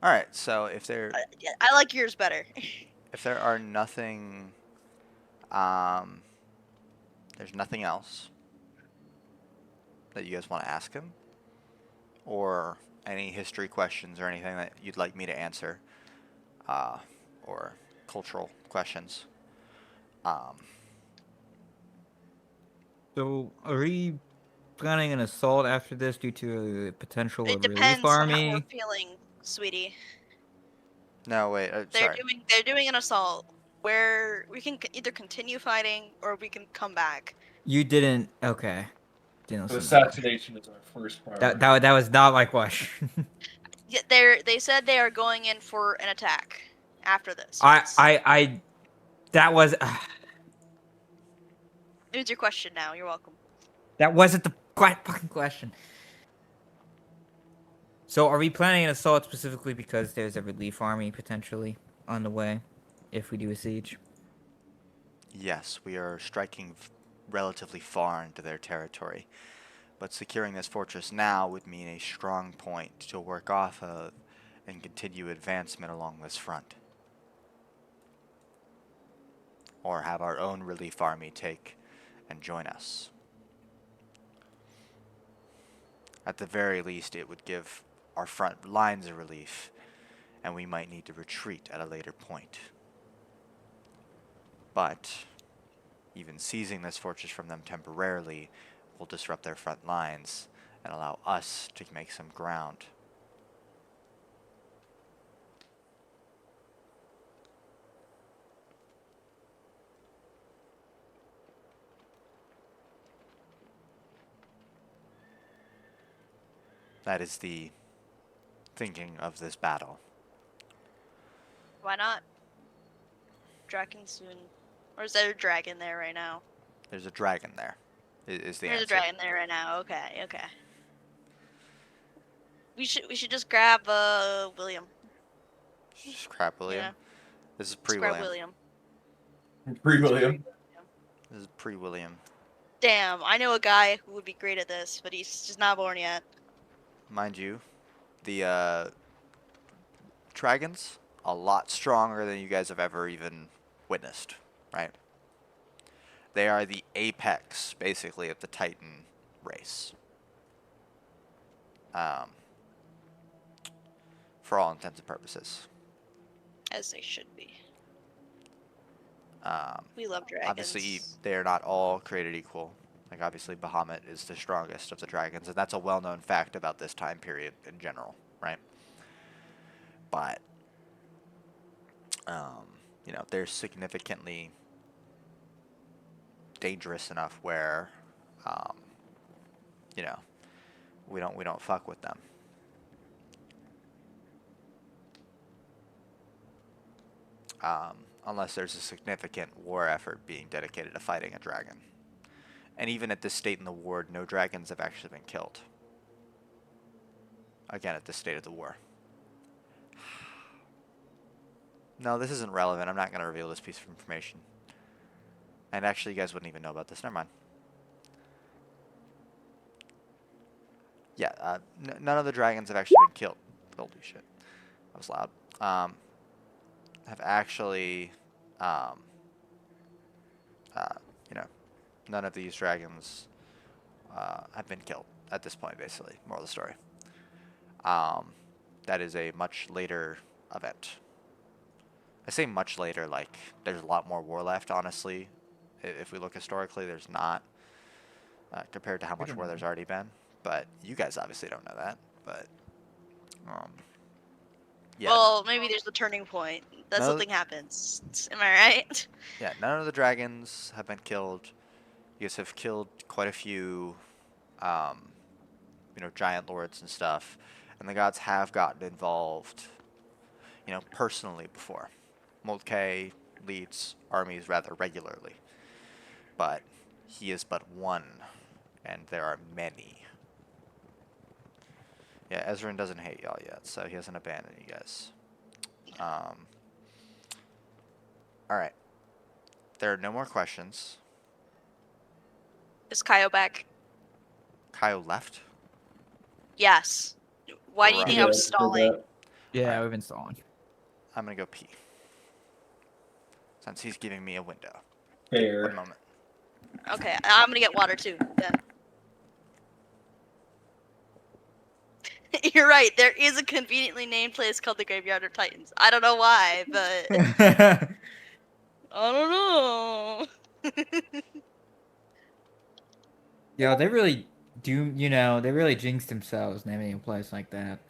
All right. So if there I like yours better. if there are nothing, there's nothing else that you guys want to ask him, or any history questions or anything that you'd like me to answer, or cultural questions. So, are we planning an assault after this due to a potential It of relief depends on how we're army? feeling, sweetie. No, wait. Sorry. They're doing an assault where we can either continue fighting or we can come back. You didn't. Okay. Didn't So listen to that. assassination is our first priority. That was not my question. Yeah, they said they are going in for an attack after this. That was It's your question now. You're welcome. that wasn't the fucking question. So, are we planning an assault specifically because there's a relief army potentially on the way if we do a siege? Yes, we are striking relatively far into their territory, but securing this fortress now would mean a strong point to work off of and continue advancement along this front. Or have our own relief army take and join us. At the very least, it would give our front lines a relief, and we might need to retreat at a later point. But even seizing this fortress from them temporarily will disrupt their front lines and allow us to make some ground. That is the thinking of this battle. Why not? Dragon soon. Or is there a dragon there right now? There's a dragon there, is the There's answer. a dragon there right now. Okay, okay. We should just grab William. Just crap, William. Yeah. This is Just grab pre-William. William. Pre-William. This is pre-William. Damn, I know a guy who would be great at this, but he's just not born yet. Mind you, the dragons, a lot stronger than you guys have ever even witnessed, right? They are the apex, basically, of the Titan race. For all intents and purposes. As they should be. Um, We love dragons. Obviously, they are not all created equal. Like, obviously, Bahamut is the strongest of the dragons, and that's a well-known fact about this time period in general, right? But, you know, they're significantly dangerous enough where, you know, we don't fuck with them. Unless there's a significant war effort being dedicated to fighting a dragon. And even at this state in the war, no dragons have actually been killed. Again, at this state of the war. No, this isn't relevant. I'm not going to reveal this piece of information. And actually, you guys wouldn't even know about this. Never mind. Yeah, none of the dragons have actually been killed. Holy shit. That was loud. Have actually, you know, none of these dragons have been killed at this point, basically. Moral of the story. That is a much later event. I say much later, like, there's a lot more war left, honestly. If we look historically, there's not, compared to how much war there's already been. But you guys obviously don't know that, but, yeah. Well, maybe there's a turning point. That No. something happens. Am I right? Yeah, none of the dragons have been killed. You guys have killed quite a few, you know, giant lords and stuff. And the gods have gotten involved, you know, personally before. Moltke leads armies rather regularly. But he is but one, and there are many. Yeah, Ezran doesn't hate y'all yet, so he hasn't abandoned you guys. Alright. There are no more questions. Is Caio back? Caio left? Yes. Why do you Right. think I was stalling? Yeah, Alright. we've been stalling. I'm gonna go pee. Since he's giving me a window. Fair. One moment. Okay, I'm gonna get water too. Then. You're right. There is a conveniently named place called the Graveyard of Titans. I don't know why, but I don't know. Yo, they really do, you know, they really jinxed themselves naming a place like that.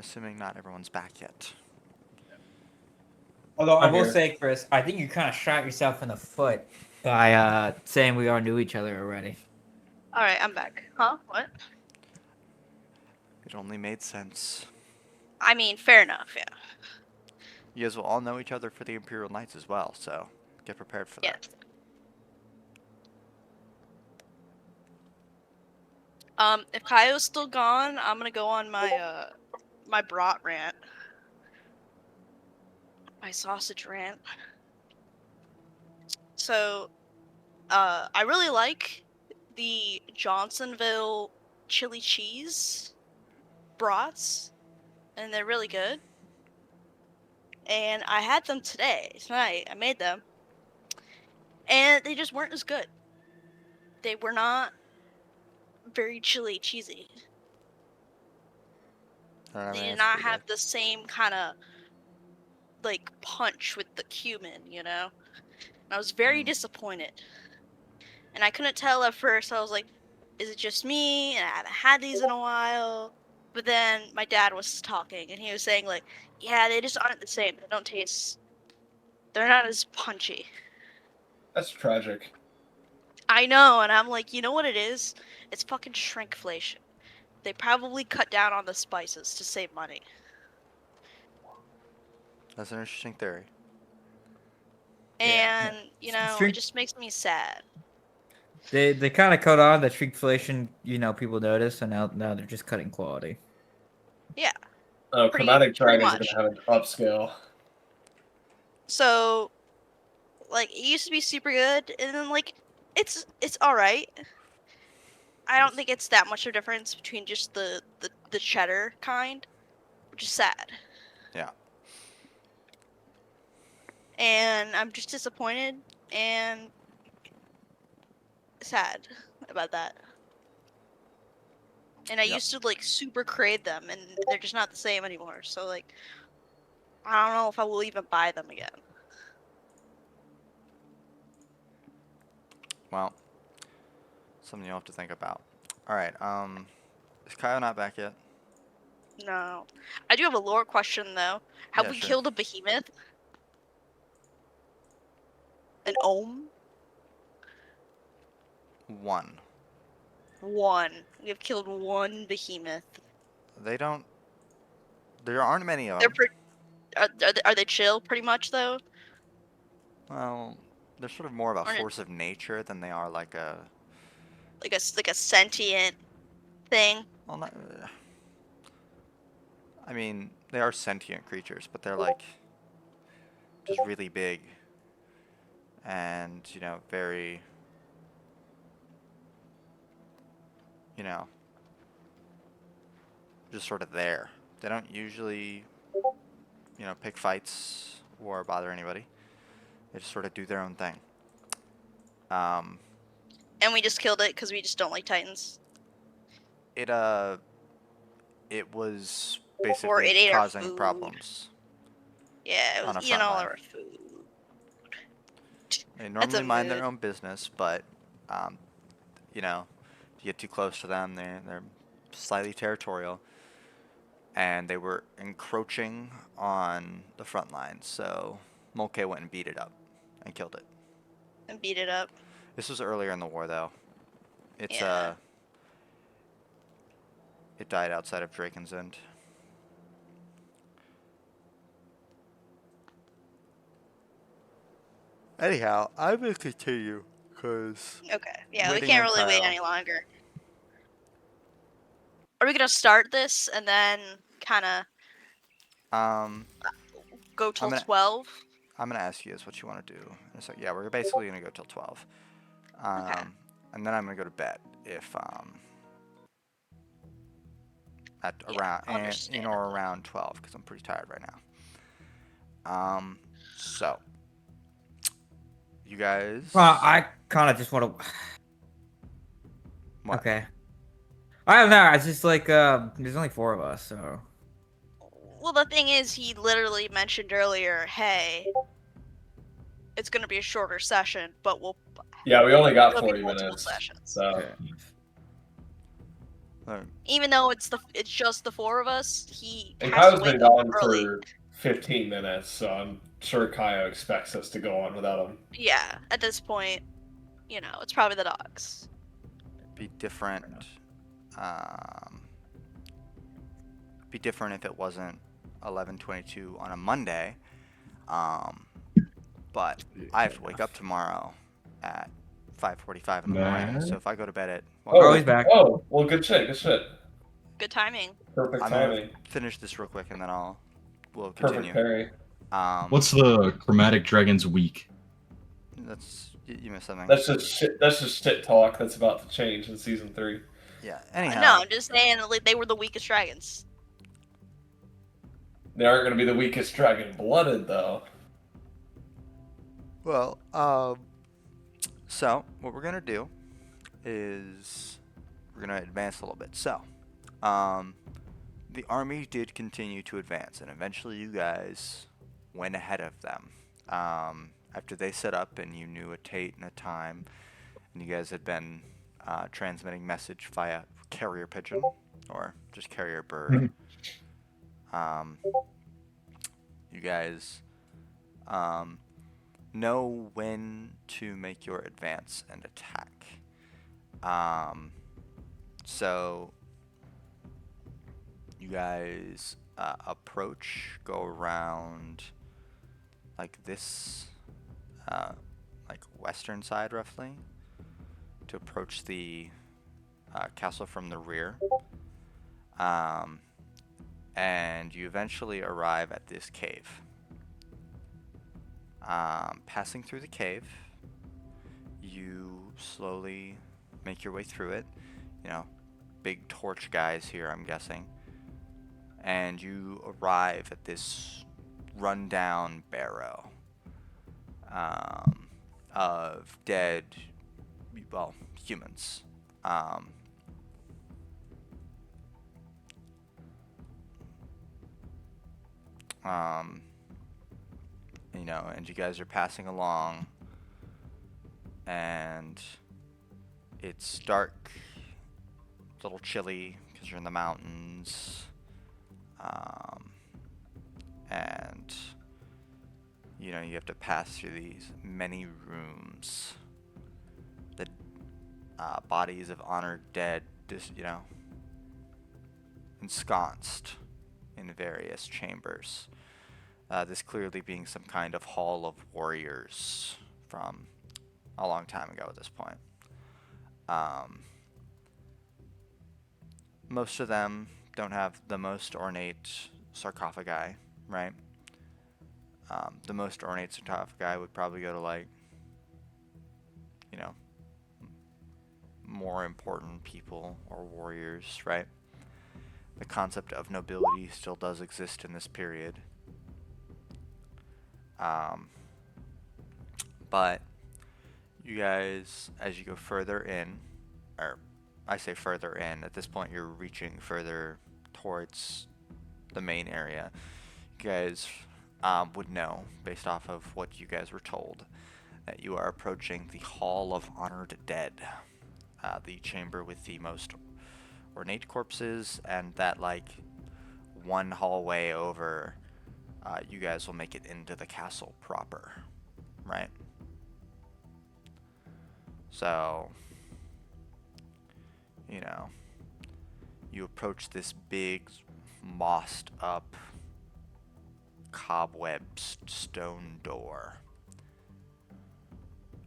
assuming not everyone's back yet. Although I I'm will here. say, Chris, I think you kind of shot yourself in the foot by saying we all knew each other already. All right, I'm back. Huh? What? It only made sense. I mean, fair enough. Yeah. You guys will all know each other for the Imperial Knights as well, so get prepared for that. Yes. If Caio's still gone, I'm gonna go on my my brat rant. My sausage rant. So, I really like the Johnsonville chili cheese brats, and they're really good. And I had them tonight. I made them, and they just weren't as good. They were not very chili cheesy. They did not have the same kind of like punch with the cumin, you know. And I was very disappointed. And I couldn't tell at first. I was like, is it just me? And I haven't had these in a while. But then my dad was talking, and he was saying like, yeah, they just aren't the same. They don't taste. They're not as punchy. That's tragic. I know, and I'm like, you know what it is? It's fucking shrinkflation. They probably cut down on the spices to save money. That's an interesting theory. And, you know, Shrink- it just makes me sad. They kind of cut on the shrinkflation, people notice, and now they're just cutting quality. Yeah. Oh, Pretty Chromatic Dragons are much. gonna have an upscale. So, like, it used to be super good, and then, like, it's alright. I don't think it's that much of a difference between just the cheddar kind, which is sad. Yeah. And I'm just disappointed and sad about that. And I Yep. used to like super crave them, and they're just not the same anymore. So like, I don't know if I will even buy them again. Well, something you'll have to think about. All right. Is Caio not back yet? No, I do have a lore question though. Have Yeah, we sure. killed a behemoth? An ohm? One. One. We have killed one behemoth. They don't. There aren't many of They're them. are they chill pretty much though? Well, they're sort of more of a Aren't it force of nature than they are like a. like a sentient thing? Well, not. I mean, they are sentient creatures, but they're like just really big and very just sort of there. They don't usually pick fights or bother anybody. They just sort of do their own thing. And we just killed it because we just don't like Titans. It was Or basically it ate our causing food. problems. Yeah, it On a was eating front all line. our food. They That's a normally mind their mood. own business, but if you get too close to them, they're slightly territorial, and they were encroaching on the front line. So Molke went and beat it up and killed it. And beat it up. This was earlier in the war, though. It's Yeah. it died outside of Draken's End. Anyhow, I'm gonna continue because Okay. Yeah, we waiting can't on really wait Caio. any longer. Are we gonna start this and then kind of go till gonna- 12? I'm gonna ask you guys what you want to do. So yeah, we're basically gonna go till 12. Okay. And then I'm gonna go to bed if at Yeah, around understandable. around 12 because I'm pretty tired right now. So you guys. Well, I kind of just want to. What? Okay. I don't know. It's just like there's only 4 of us, so. Well, the thing is, he literally mentioned earlier, hey, it's gonna be a shorter session, but Yeah, we only got there'll be 40 multiple minutes. sessions. So Okay. Alright. Even though it's just the 4 of us, he And has to Kyle's wake been up gone early. for 15 minutes, so I'm sure Caio expects us to go on without him. Yeah, at this point, it's probably the dogs. Be different. Be different if it wasn't 11:22 on a Monday. But I have to wake up tomorrow at 5:45 in the morning. So if I go to bed at Oh, he's back. Oh, well, good shit, good shit. Good timing. Perfect I'm gonna timing. finish this real quick and then we'll Perfect continue. parry. What's the Chromatic Dragon's week? You missed something. That's just shit talk that's about to change in season 3. Yeah. No, Anyhow, I'm just saying they were the weakest dragons. They aren't going to be the weakest dragon blooded, though. well, so what we're gonna do is we're gonna advance a little bit. So, the army did continue to advance, and eventually you guys went ahead of them. After they set up and you knew a date and a time, and you guys had been transmitting message via carrier pigeon or just carrier bird, you guys know when to make your advance and attack. So you guys go around like this, like western side roughly, to approach the castle from the rear. And you eventually arrive at this cave. Passing through the cave, you slowly make your way through it. Big torch guys here, I'm guessing. And you arrive at this rundown barrow of dead, well, humans. And you guys are passing along, and it's dark, a little chilly because you're in the mountains, and you have to pass through these many rooms. The bodies of honored dead, just ensconced in various chambers. This clearly being some kind of hall of warriors from a long time ago at this point. Most of them don't have the most ornate sarcophagi, right? The most ornate sarcophagi would probably go to more important people or warriors, right? The concept of nobility still does exist in this period. But you guys, as you go further in, or I say further in, at this point you're reaching further towards the main area. You guys would know, based off of what you guys were told, that you are approaching the Hall of Honored Dead, the chamber with the most ornate corpses, and that one hallway over, you guys will make it into the castle proper, right? So, you approach this big, mossed up, cobweb stone door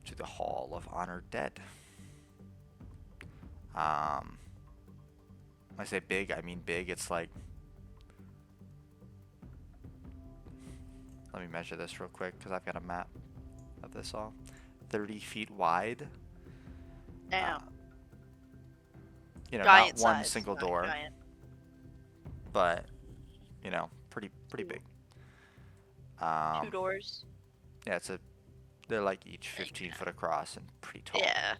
to the Hall of Honored Dead. When I say big, I mean big. It's like, let me measure this real quick because I've got a map of this all. 30 feet wide. Damn. Not one size, single not door, giant. but pretty big. 2 doors. Yeah, they're like each 15 foot across and pretty tall. Yeah.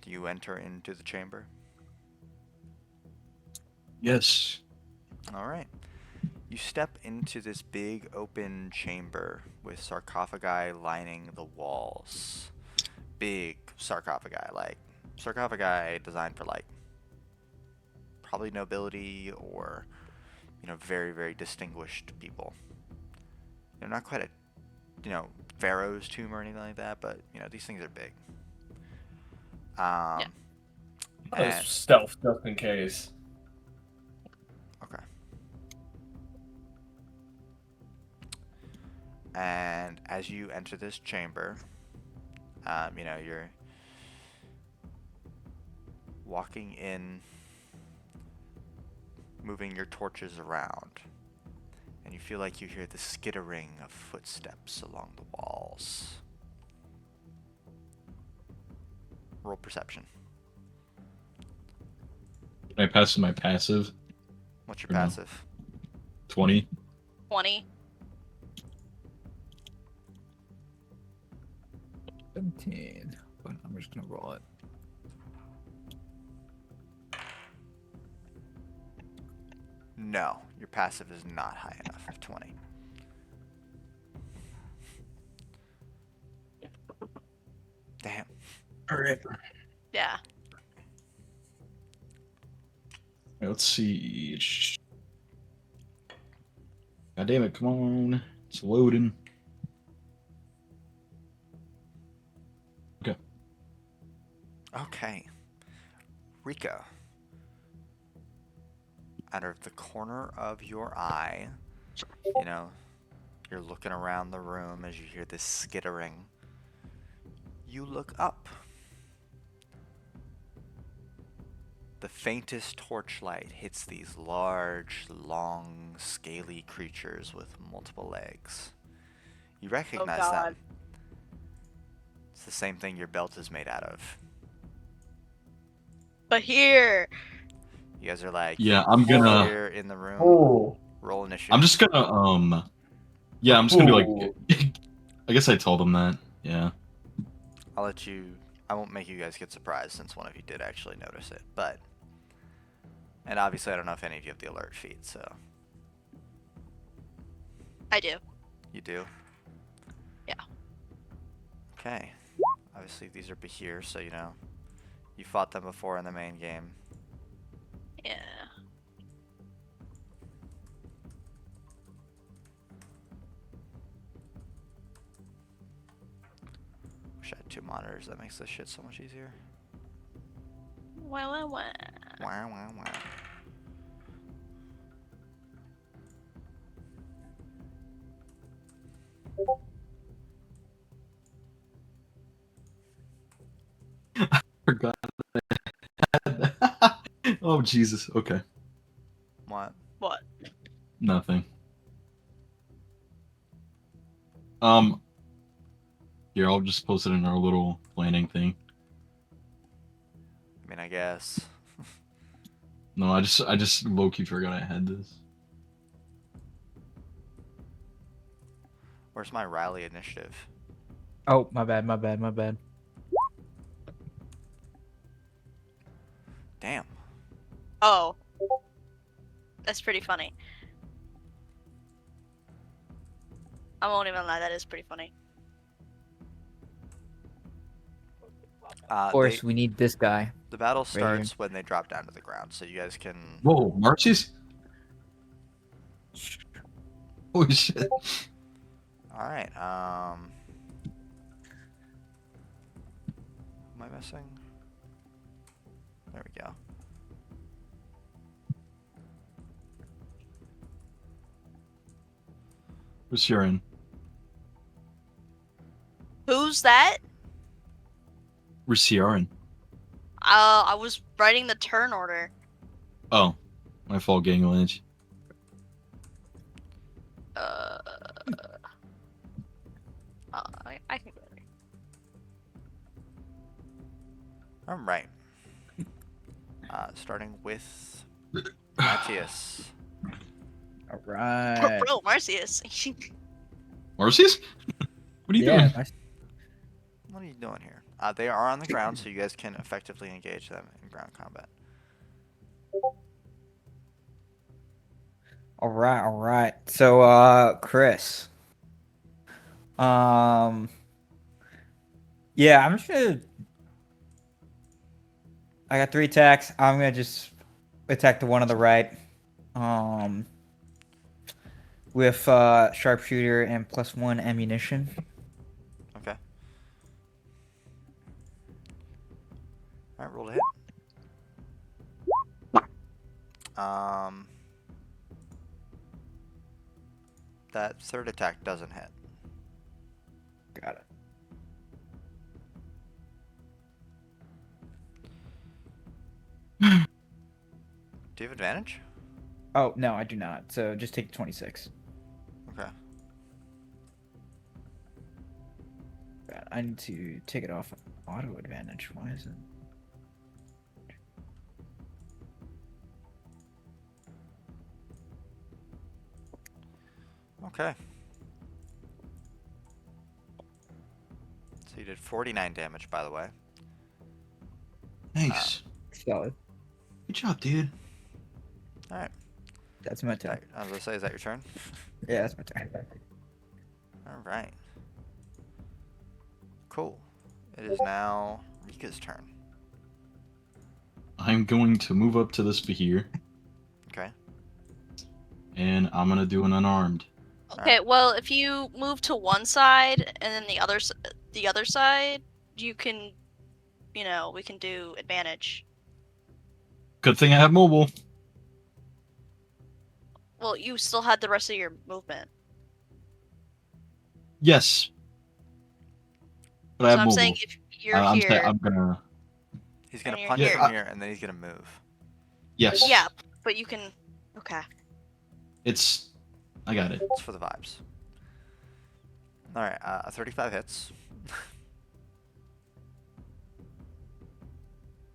Do you enter into the chamber? Yes. All right. You step into this big open chamber with sarcophagi lining the walls. Big sarcophagi, like sarcophagi designed for like probably nobility or very very distinguished people. Not quite a pharaoh's tomb or anything like that, but these things are big. Yeah. And Stealth just in case. okay. And as you enter this chamber, you're walking in, moving your torches around, and you feel like you hear the skittering of footsteps along the walls. Roll perception. Can I pass my passive? What's your Or no? passive? 20. 20. 17. But I'm just gonna roll it. No, your passive is not high enough of 20. Damn. All right. Yeah. Let's see. God damn it! Come on, it's loading. Okay. Okay. Rika. Out of the corner of your eye, you're looking around the room as you hear this skittering. You look up. The faintest torchlight hits these large, long, scaly creatures with multiple legs. You recognize God. them. It's the same thing your belt is made out of. But here. You guys are like, Yeah, I'm gonna. here in the room. Oh. Roll initiative. I'm just gonna. Yeah, I'm just gonna be like. I guess I told him that. Yeah. I'll let you. I won't make you guys get surprised since one of you did actually notice it, but. And obviously, I don't know if any of you have the alert feed, so. I do. You do? Yeah. Okay. Obviously, these are Bahir, so you fought them before in the main game. Yeah. Wish I had 2 monitors. That makes this shit so much easier. Wow. Wow, wow, wow. Forgot. Oh Jesus. Okay. What? What? Nothing. Here, I'll just post it in our little planning thing. I mean, I guess. No, I just low-key forgot I had this. Where's my rally initiative? Oh, my bad. Damn. Oh. That's pretty funny. I won't even lie, that is pretty funny. Of course, we need this guy. The battle here. starts when they drop down to the ground, so you guys can. Whoa, Marcy's? Holy shit. All right. Am I missing? There we go. Where's Ciarran? Who's that? Where's Ciarran? I was writing the turn order. Oh, my fault, gang lineage. I can go there. All right. Starting with Mattias. All right. Bro, Marcius. Marcy's? What are you doing? What are you doing here? They are on the ground, so you guys can effectively engage them in ground combat. All right. So, Chris. Yeah, I'm just gonna. I got 3 attacks. I'm gonna just attack the one on the right. Um, with sharpshooter and +1 ammunition. Okay. All right, roll to hit. That third attack doesn't hit. Got it. Do you have advantage? Oh no, I do not. So just take 26. Okay. God, I need to take it off auto advantage. Why is it? Okay. So you did 49 damage, by the way. Nice. Solid. Good job, dude. All right. That's my turn. I was gonna say, is that your turn? Yeah, that's my turn. All right. Cool. It is now Rika's turn. I'm going to move up to this here, Okay. and I'm gonna do an unarmed. Okay, well, if you move to one side and then the other side, you can, we can do advantage. Good thing I have mobile. Well, you still had the rest of your movement. Yes. But I So have I'm mobile. saying if you're I'm here, gonna. He's gonna And you're punch here. from here, and then he's gonna move. Yes. yeah, but you can. Okay. It's. I got it. It's for the vibes. All right. 35 hits.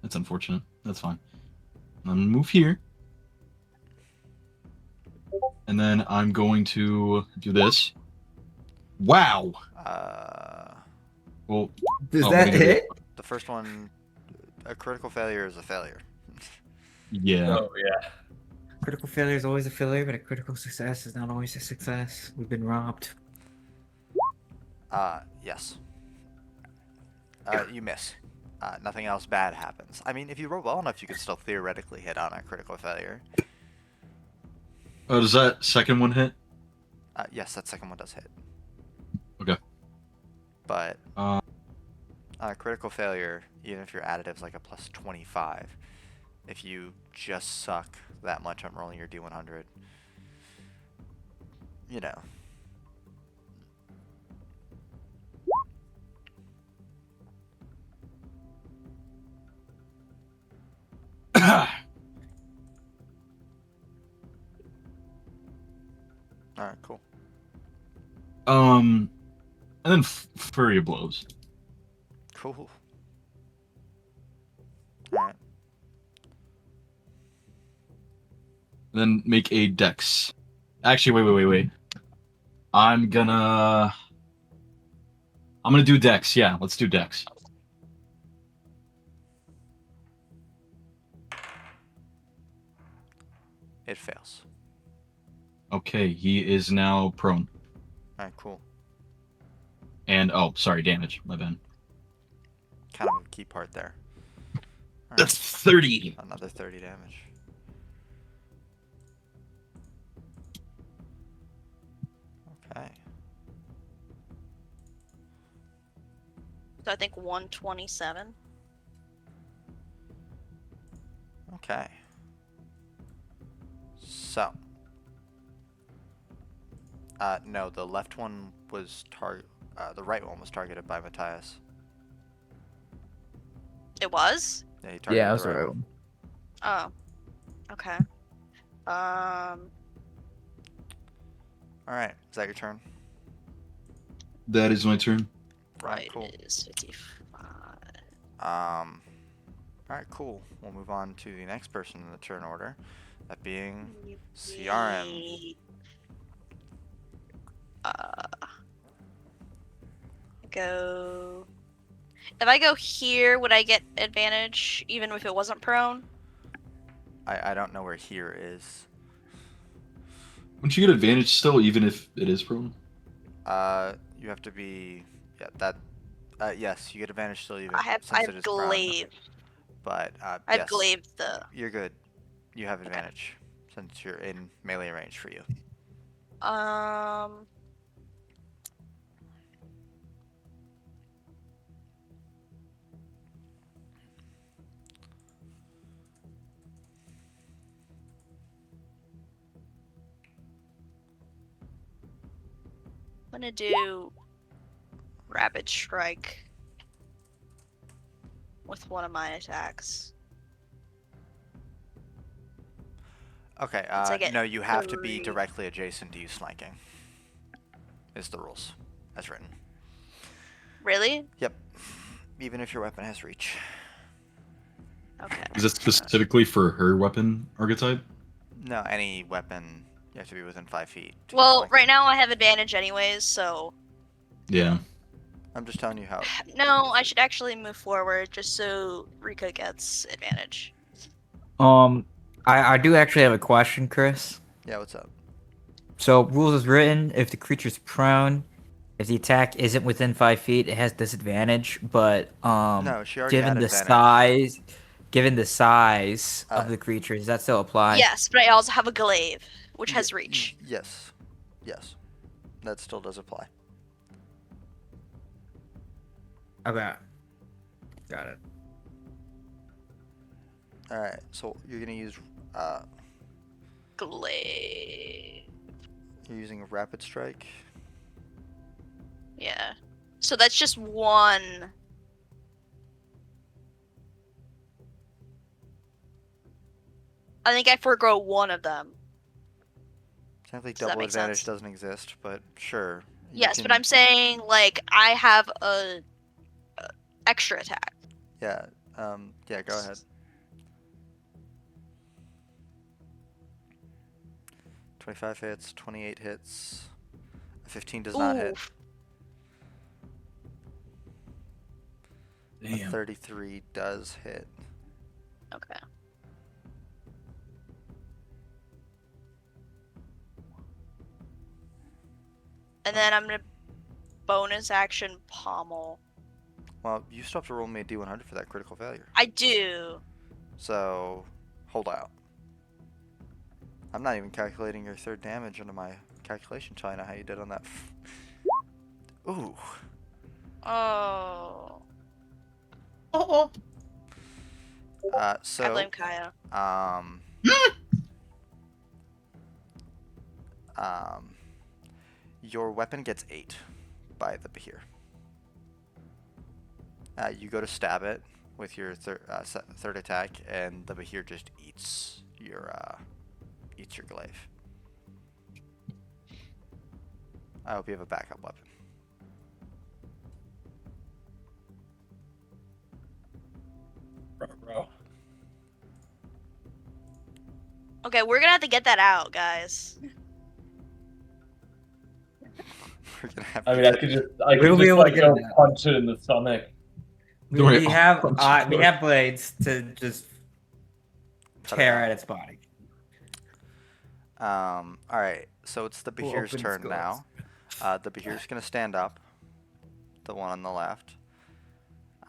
That's unfortunate. That's fine. I'm gonna move here. And then I'm going to do this. Wow. Well, Does Oh, that we're gonna do- hit? The first one, a critical failure is a failure. yeah. Oh yeah. Critical failure is always a failure, but a critical success is not always a success. We've been robbed. Yes. You miss. Nothing else bad happens. I mean, if you roll well enough, you could still theoretically hit on a critical failure. Oh, does that second one hit? Yes, that second one does hit. Okay. But Uh, critical failure, even if your additive's like a plus 25, if you just suck that much on rolling your D100, you know. All right, cool. and then Fury of Blows. Cool. All right. Then make a Dex. Actually, wait. I'm gonna do Dex. Yeah, let's do Dex. It fails. Okay, he is now prone. All right, cool. And oh, sorry, damage. My bad. Kind of a key part there. All right, That's 30. another 30 damage. Okay. So I think 127. Okay. So. No, the left one was the right one was targeted by Mattias. It was? Yeah, he targeted Yeah, that's the right right. one. Oh. Okay. All right, is that your turn? That is my turn. Right Cool. is 55. All right, cool. We'll move on to the next person in the turn order, that being Ciarran. Go. If I go here, would I get advantage even if it wasn't prone? I don't know where here is. Wouldn't you get advantage still, even if it is prone? You have to be. Yeah, that. Yes, you get advantage still even I since it have is prone. glaive. But I've yes, glaive the. you're good. You have Okay. advantage since you're in melee range for you. Um. I'm gonna do rapid strike with one of my attacks. Okay. Once I get No, you have to be 3. directly adjacent to you flanking. Is the rules as written. Really? Yep. Even if your weapon has reach. Okay. Is it specifically for her weapon archetype? No, any weapon you have to be within 5 feet. To Well, flank right it. now I have advantage anyways, so Yeah. I'm just telling you how. no, I should actually move forward just so Rika gets advantage. I do actually have a question, Chris. Yeah, what's up? So rules is written: if the creature's prone, if the attack isn't within 5 feet, it has disadvantage. But No, she already given had the advantage. size Uh, of the creature, does that still apply? Yes, but I also have a glaive, which has reach. Yes. Yes. That still does apply. Okay. Got it. Alright, so you're gonna use Glaive. you're using a rapid strike. Yeah. So that's just one. I think I forego one of them. Technically Does that double make advantage sense? doesn't exist, but sure. You Yes, but can- I'm saying like I have a extra attack. Yeah, yeah, go ahead. 25 hits, 28 hits. A 15 does not hit. A 33 does hit. Okay. And then I'm gonna bonus action pommel. Well, you still have to roll me a d100 for that critical failure. I do. So, hold out. I'm not even calculating your third damage into my calculation, telling you how you did on that. Ooh. Oh. So. I blame Caio. Your weapon gets 8 by the Behir. You go to stab it with your third attack, and the Behir just eats your glaive. I hope you have a backup weapon. Bro. Okay, we're gonna have to get that out, guys. We're gonna have I to mean, I get- could just We'll be able to like get go it out. punch it in the stomach. We, Don't worry, we I'll have punch we it. have blades to just Cut it tear out. at its body. All right. So it's the We'll Behir's open turn skulls. now. The Behir's gonna stand up. The one on the left.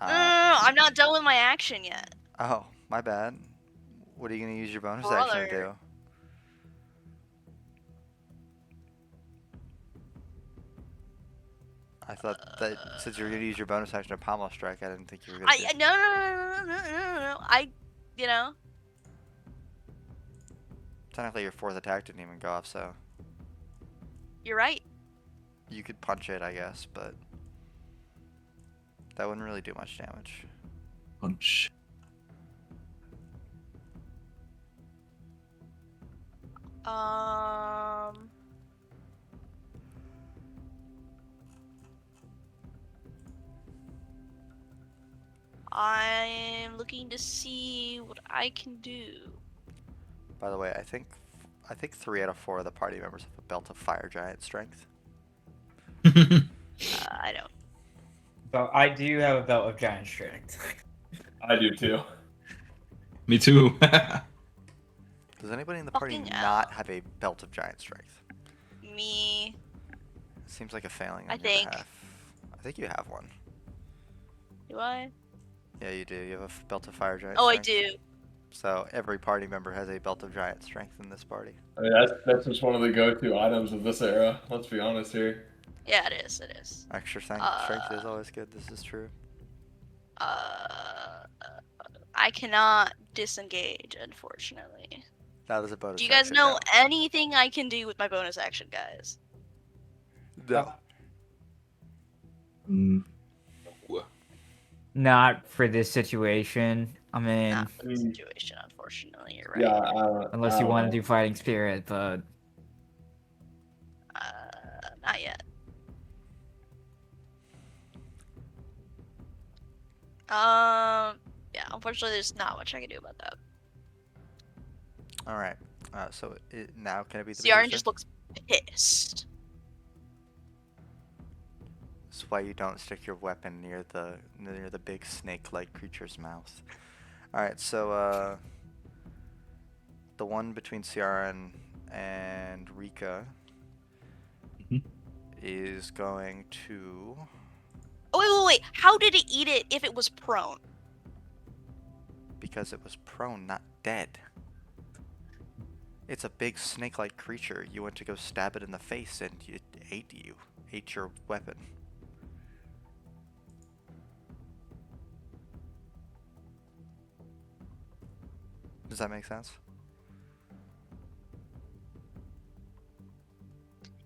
No, I'm not done with my action yet. Oh, my bad. What are you gonna use your bonus Brother. action to do? I thought that since you were gonna use your bonus action to pommel strike, I didn't think you were gonna. No. You know. Technically, your fourth attack didn't even go off, so You're right. you could punch it, I guess, but that wouldn't really do much damage. Punch. I'm looking to see what I can do. By the way, I think 3 out of 4 of the party members have a belt of fire giant strength. I don't. So I do have a belt of giant strength. I do too. Me too. Does anybody in the party Fucking not have a belt of giant strength? Me. Seems like a failing I on your think. behalf. I think you have one. Do I? Yeah, you do. You have a belt of fire giant Oh, I strength. do. So every party member has a belt of giant strength in this party. I mean, that's just one of the go-to items of this era. Let's be honest here. Yeah, it is. It is. Extra strength is always good. This is true. I cannot disengage, unfortunately. That is a bonus Do you guys action, know no. anything I can do with my bonus action, guys? No. Mm, Not for this situation. I mean, Not for the situation, unfortunately. You're right. Yeah, unless you want to do fighting spirit, but Not yet. Yeah, unfortunately, there's not much I can do about that. All right. So now can it be the Ciarran producer? just looks pissed. This is why you don't stick your weapon near the big snake-like creature's mouth. All right. So the one between Ciarran and Rika Mhm. is going to. Oh, wait. How did it eat it if it was prone? Because it was prone, not dead. It's a big snake-like creature. You went to go stab it in the face, and it ate you. Ate your weapon. Does that make sense?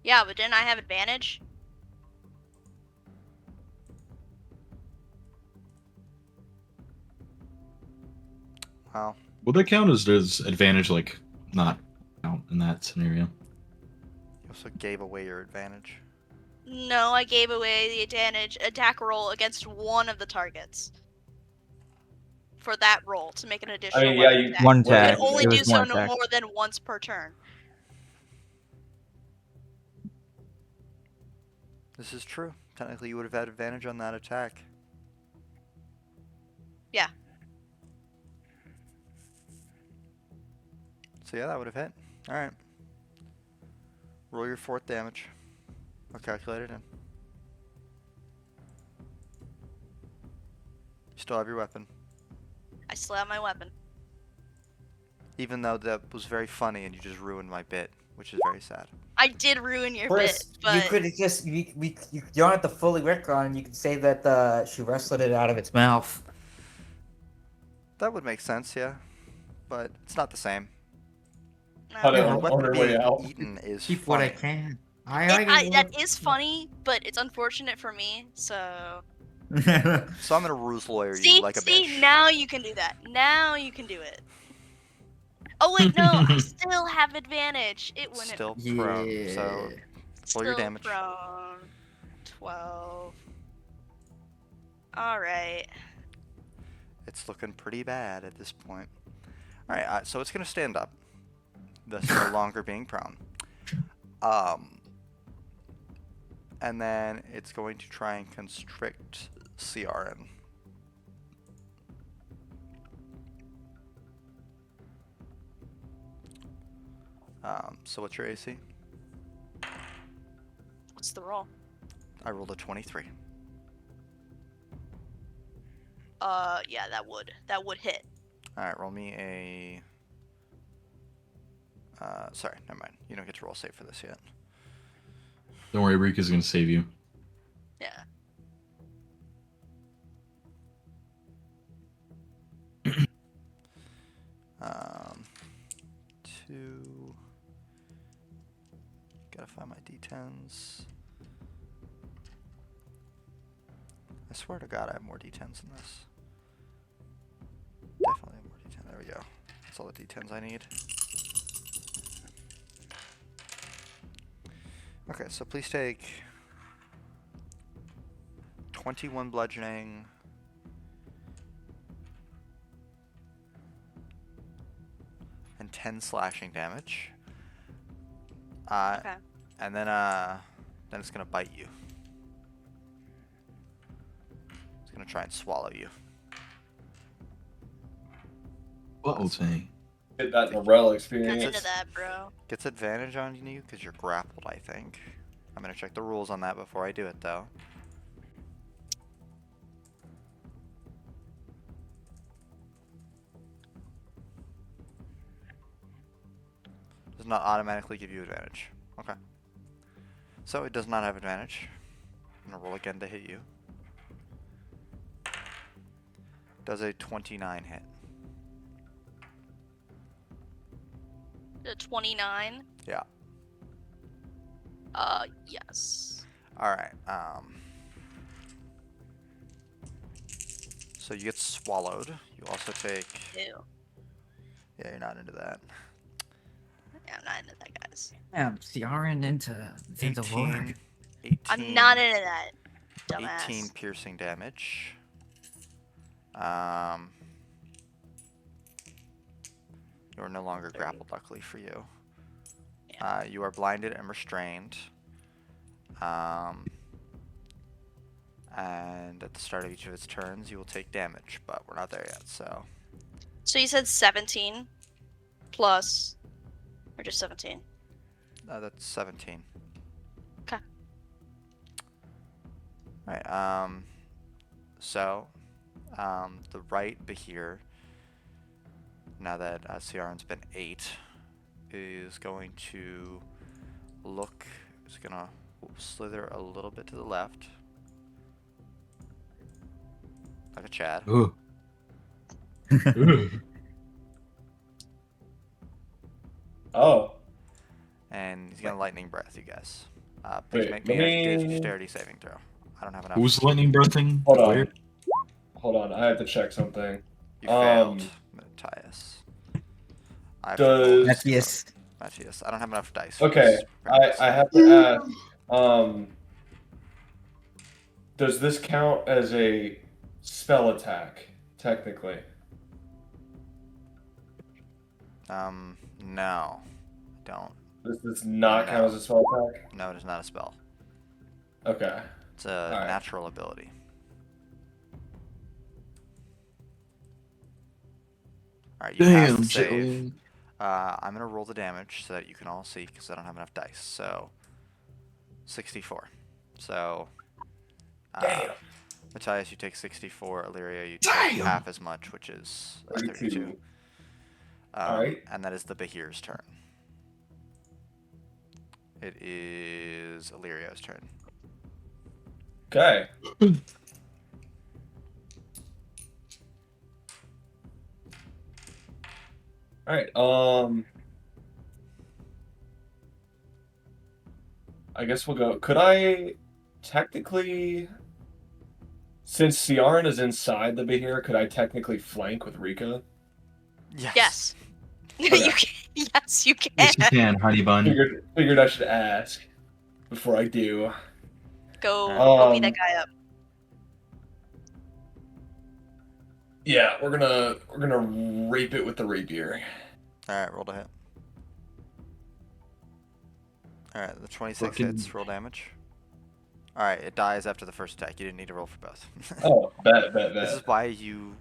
Yeah, but didn't I have advantage? Well, would that count as does advantage like not count in that scenario? you also gave away your advantage. No, I gave away the advantage attack roll against one of the targets. For that roll to make an additional yeah, weapon you- attack. one You attack. can only It do was so one no attack. more than once per turn. This is true. Technically, you would have had advantage on that attack. Yeah. So yeah, that would have hit. All right. Roll your 4th damage. I'll calculate it in. You still have your weapon. I still have my weapon. Even though that was very funny and you just ruined my bit, which is very sad. I did ruin your Chris, bit, but you could have just you don't have to fully retcon, and you could say that she wrestled it out of its mouth. That would make sense, yeah. But it's not the same. Cut it no. Your on weapon her being way out. eaten is Keep what I funny. can. That is funny, but it's unfortunate for me. So So I'm gonna ruse lawyer see, you like a bitch. now you can do that. Now you can do it. Oh wait, no, I still have advantage. It wouldn't. Still prone. So roll your Still damage. prone. 12. All right. It's looking pretty bad at this point. All right, so it's gonna stand up, thus no longer being prone. And then it's going to try and constrict Ciarran. So what's your AC? What's the roll? I rolled a 23. Yeah, that would hit. All right, roll me a. Sorry, never mind. You don't get to roll save for this yet. Don't worry, Rika's gonna save you. Yeah. Two. Gotta find my D10s. I swear to God, I have more D10s than this. Definitely have more D10. There we go. That's all the D10s I need. Okay, so please take 21 bludgeoning, and 10 slashing damage. Okay. And then it's gonna bite you. It's gonna try and swallow you. What will say? Get that Morel I'm experience. into that, bro. Gets advantage on you because you're grappled, I think. I'm gonna check the rules on that before I do it, though. Does not automatically give you advantage. Okay. So it does not have advantage. I'm gonna roll again to hit you. Does a 29 hit? The 29. Yeah. Yes. Alright, so you get swallowed. You also take... Ew. Yeah, you're not into that. Yeah, I'm not into that, guys. Yeah, Ciarran into the 18. Lord. 18. I'm not into that, 18 dumbass. piercing damage. You're no longer grappled, luckily for you. You are blinded and restrained. And at the start of each of its turns, you will take damage, but we're not there yet, so... So you said 17 plus, or just 17? That's 17. Okay. Alright, so, the right Bahir, now that Ciarran's been 8, is going to look, is gonna slither a little bit to the left. Like a Chad. Ooh. Ooh. Oh, And he's gonna lightning breath you guys. Please Wait, make let me a me- dexterity saving throw. I don't have enough. Who's lightning breathing? hold on. Where? Hold on, I have to check something. You failed, Mattias. I have to roll Does- this, Mattias. Mattias. I don't have enough dice. for Okay, this purpose. I have to ask, does this count as a spell attack, technically? No. Don't. This does not No. count as a spell attack? No, it is not a spell. Okay. It's a Alright. natural ability. Alright, you passed the save. I'm gonna roll the damage so that you can all see because I don't have enough dice. So, 64. So, Damn. Mattias, you take 64. Illyrio, you take half as much, which is 32. Alright. And that is the Bahir's turn. It is Illyrio's turn. Okay. Alright, I guess we'll go. Could I technically, since Ciarran is inside the Bahir, could I technically flank with Rika? Yes. Okay. You can. Yes, you can. Yes, you can, honey bun. Figured I should ask before I do. Go beat that guy up. Yeah, we're gonna rape it with the rapier. Alright, roll to hit. Alright, the 26 Fucking- hits, roll damage. Alright, it dies after the first attack. You didn't need to roll for both. Oh, bet. This is why you...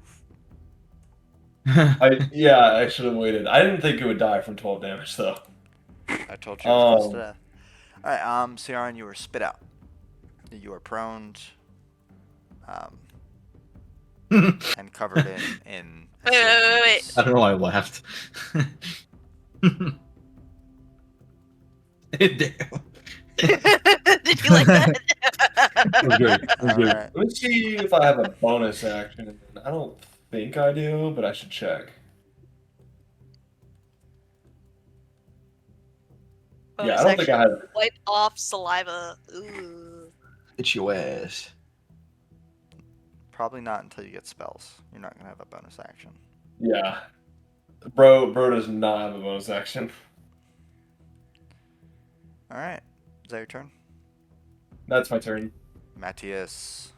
I should have waited. I didn't think it would die from 12 damage though. I told you it was close to death. Alright, Ciarran, you were spit out. You are prone, and covered in Wait. I don't know why I laughed. Damn. Did you like that? That was great. That was great. Alright, Let me see if I have a bonus action. I don't think I do, but I should check. Yeah, I don't think I have. Wipe off saliva. Ooh. It's your ass. probably not until you get spells. You're not gonna have a bonus action. Yeah, bro does not have a bonus action. Alright, is that your turn? That's my turn. Mattias.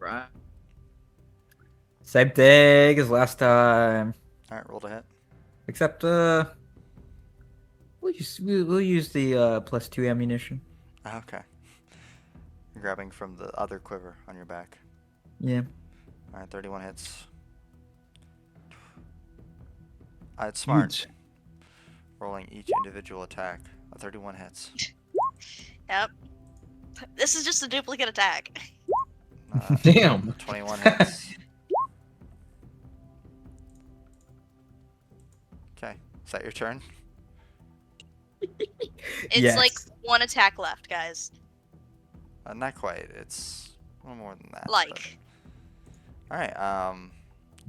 Right. Same thing as last time, Alright, roll to hit. except we'll use the +2 ammunition. Okay. You're grabbing from the other quiver on your back. Yeah. Alright, 31 hits. It's smart. Huge. Rolling each individual attack. 31 hits. Yep. This is just a duplicate attack. Damn. 21 hits. Okay. Is that your turn? It's Yes. like one attack left, guys. Not quite. It's a little more than that. Like. All right. All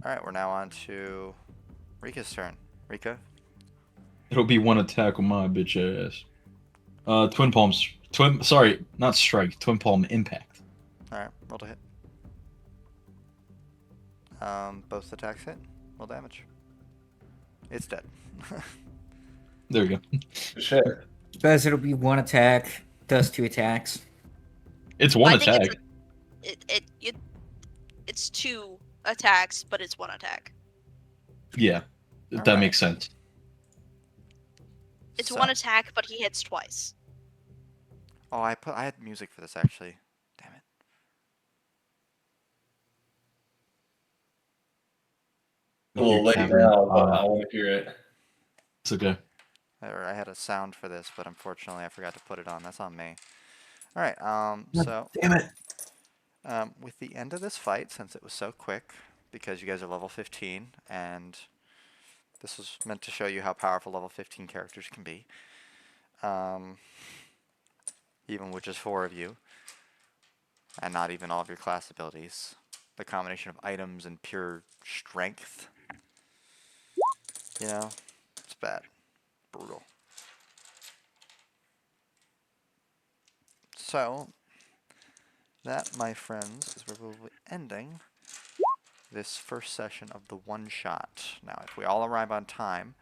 right. We're now on to Rika's turn. Rika. It'll be one attack on my bitch ass. Twin palms. Sorry, not strike. Twin palm impact. All right. Roll to hit. Both attacks hit. Roll damage. It's dead. There we go. Shit. Because it'll be one attack, does 2 attacks. It's one I think attack. it's 2 attacks, but it's 1 attack. Yeah, that Alright. makes sense. It's So- 1 attack, but he hits twice. Oh, I had music for this actually. Damn it. A little late Cavern. now, but I want to hear it. It's okay. Or I had a sound for this, but unfortunately I forgot to put it on. That's on me. All right. So Damn it. with the end of this fight, since it was so quick, because you guys are level 15, and this was meant to show you how powerful level 15 characters can be, even with just 4 of you, and not even all of your class abilities. The combination of items and pure strength, you know, it's bad. Brutal. So, that, my friends, is where we'll be ending this first session of the one-shot. Now, if we all arrive on time,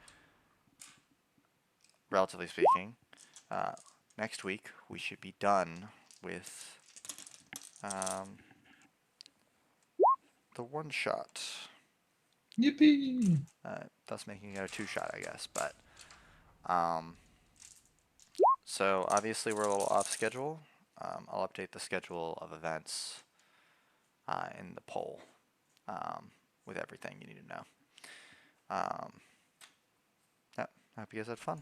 relatively speaking, next week we should be done with the one-shot. Yippee. Thus making it a 2-shot, I guess. But so obviously we're a little off schedule. I'll update the schedule of events in the poll with everything you need to know. Yeah, I hope you guys had fun.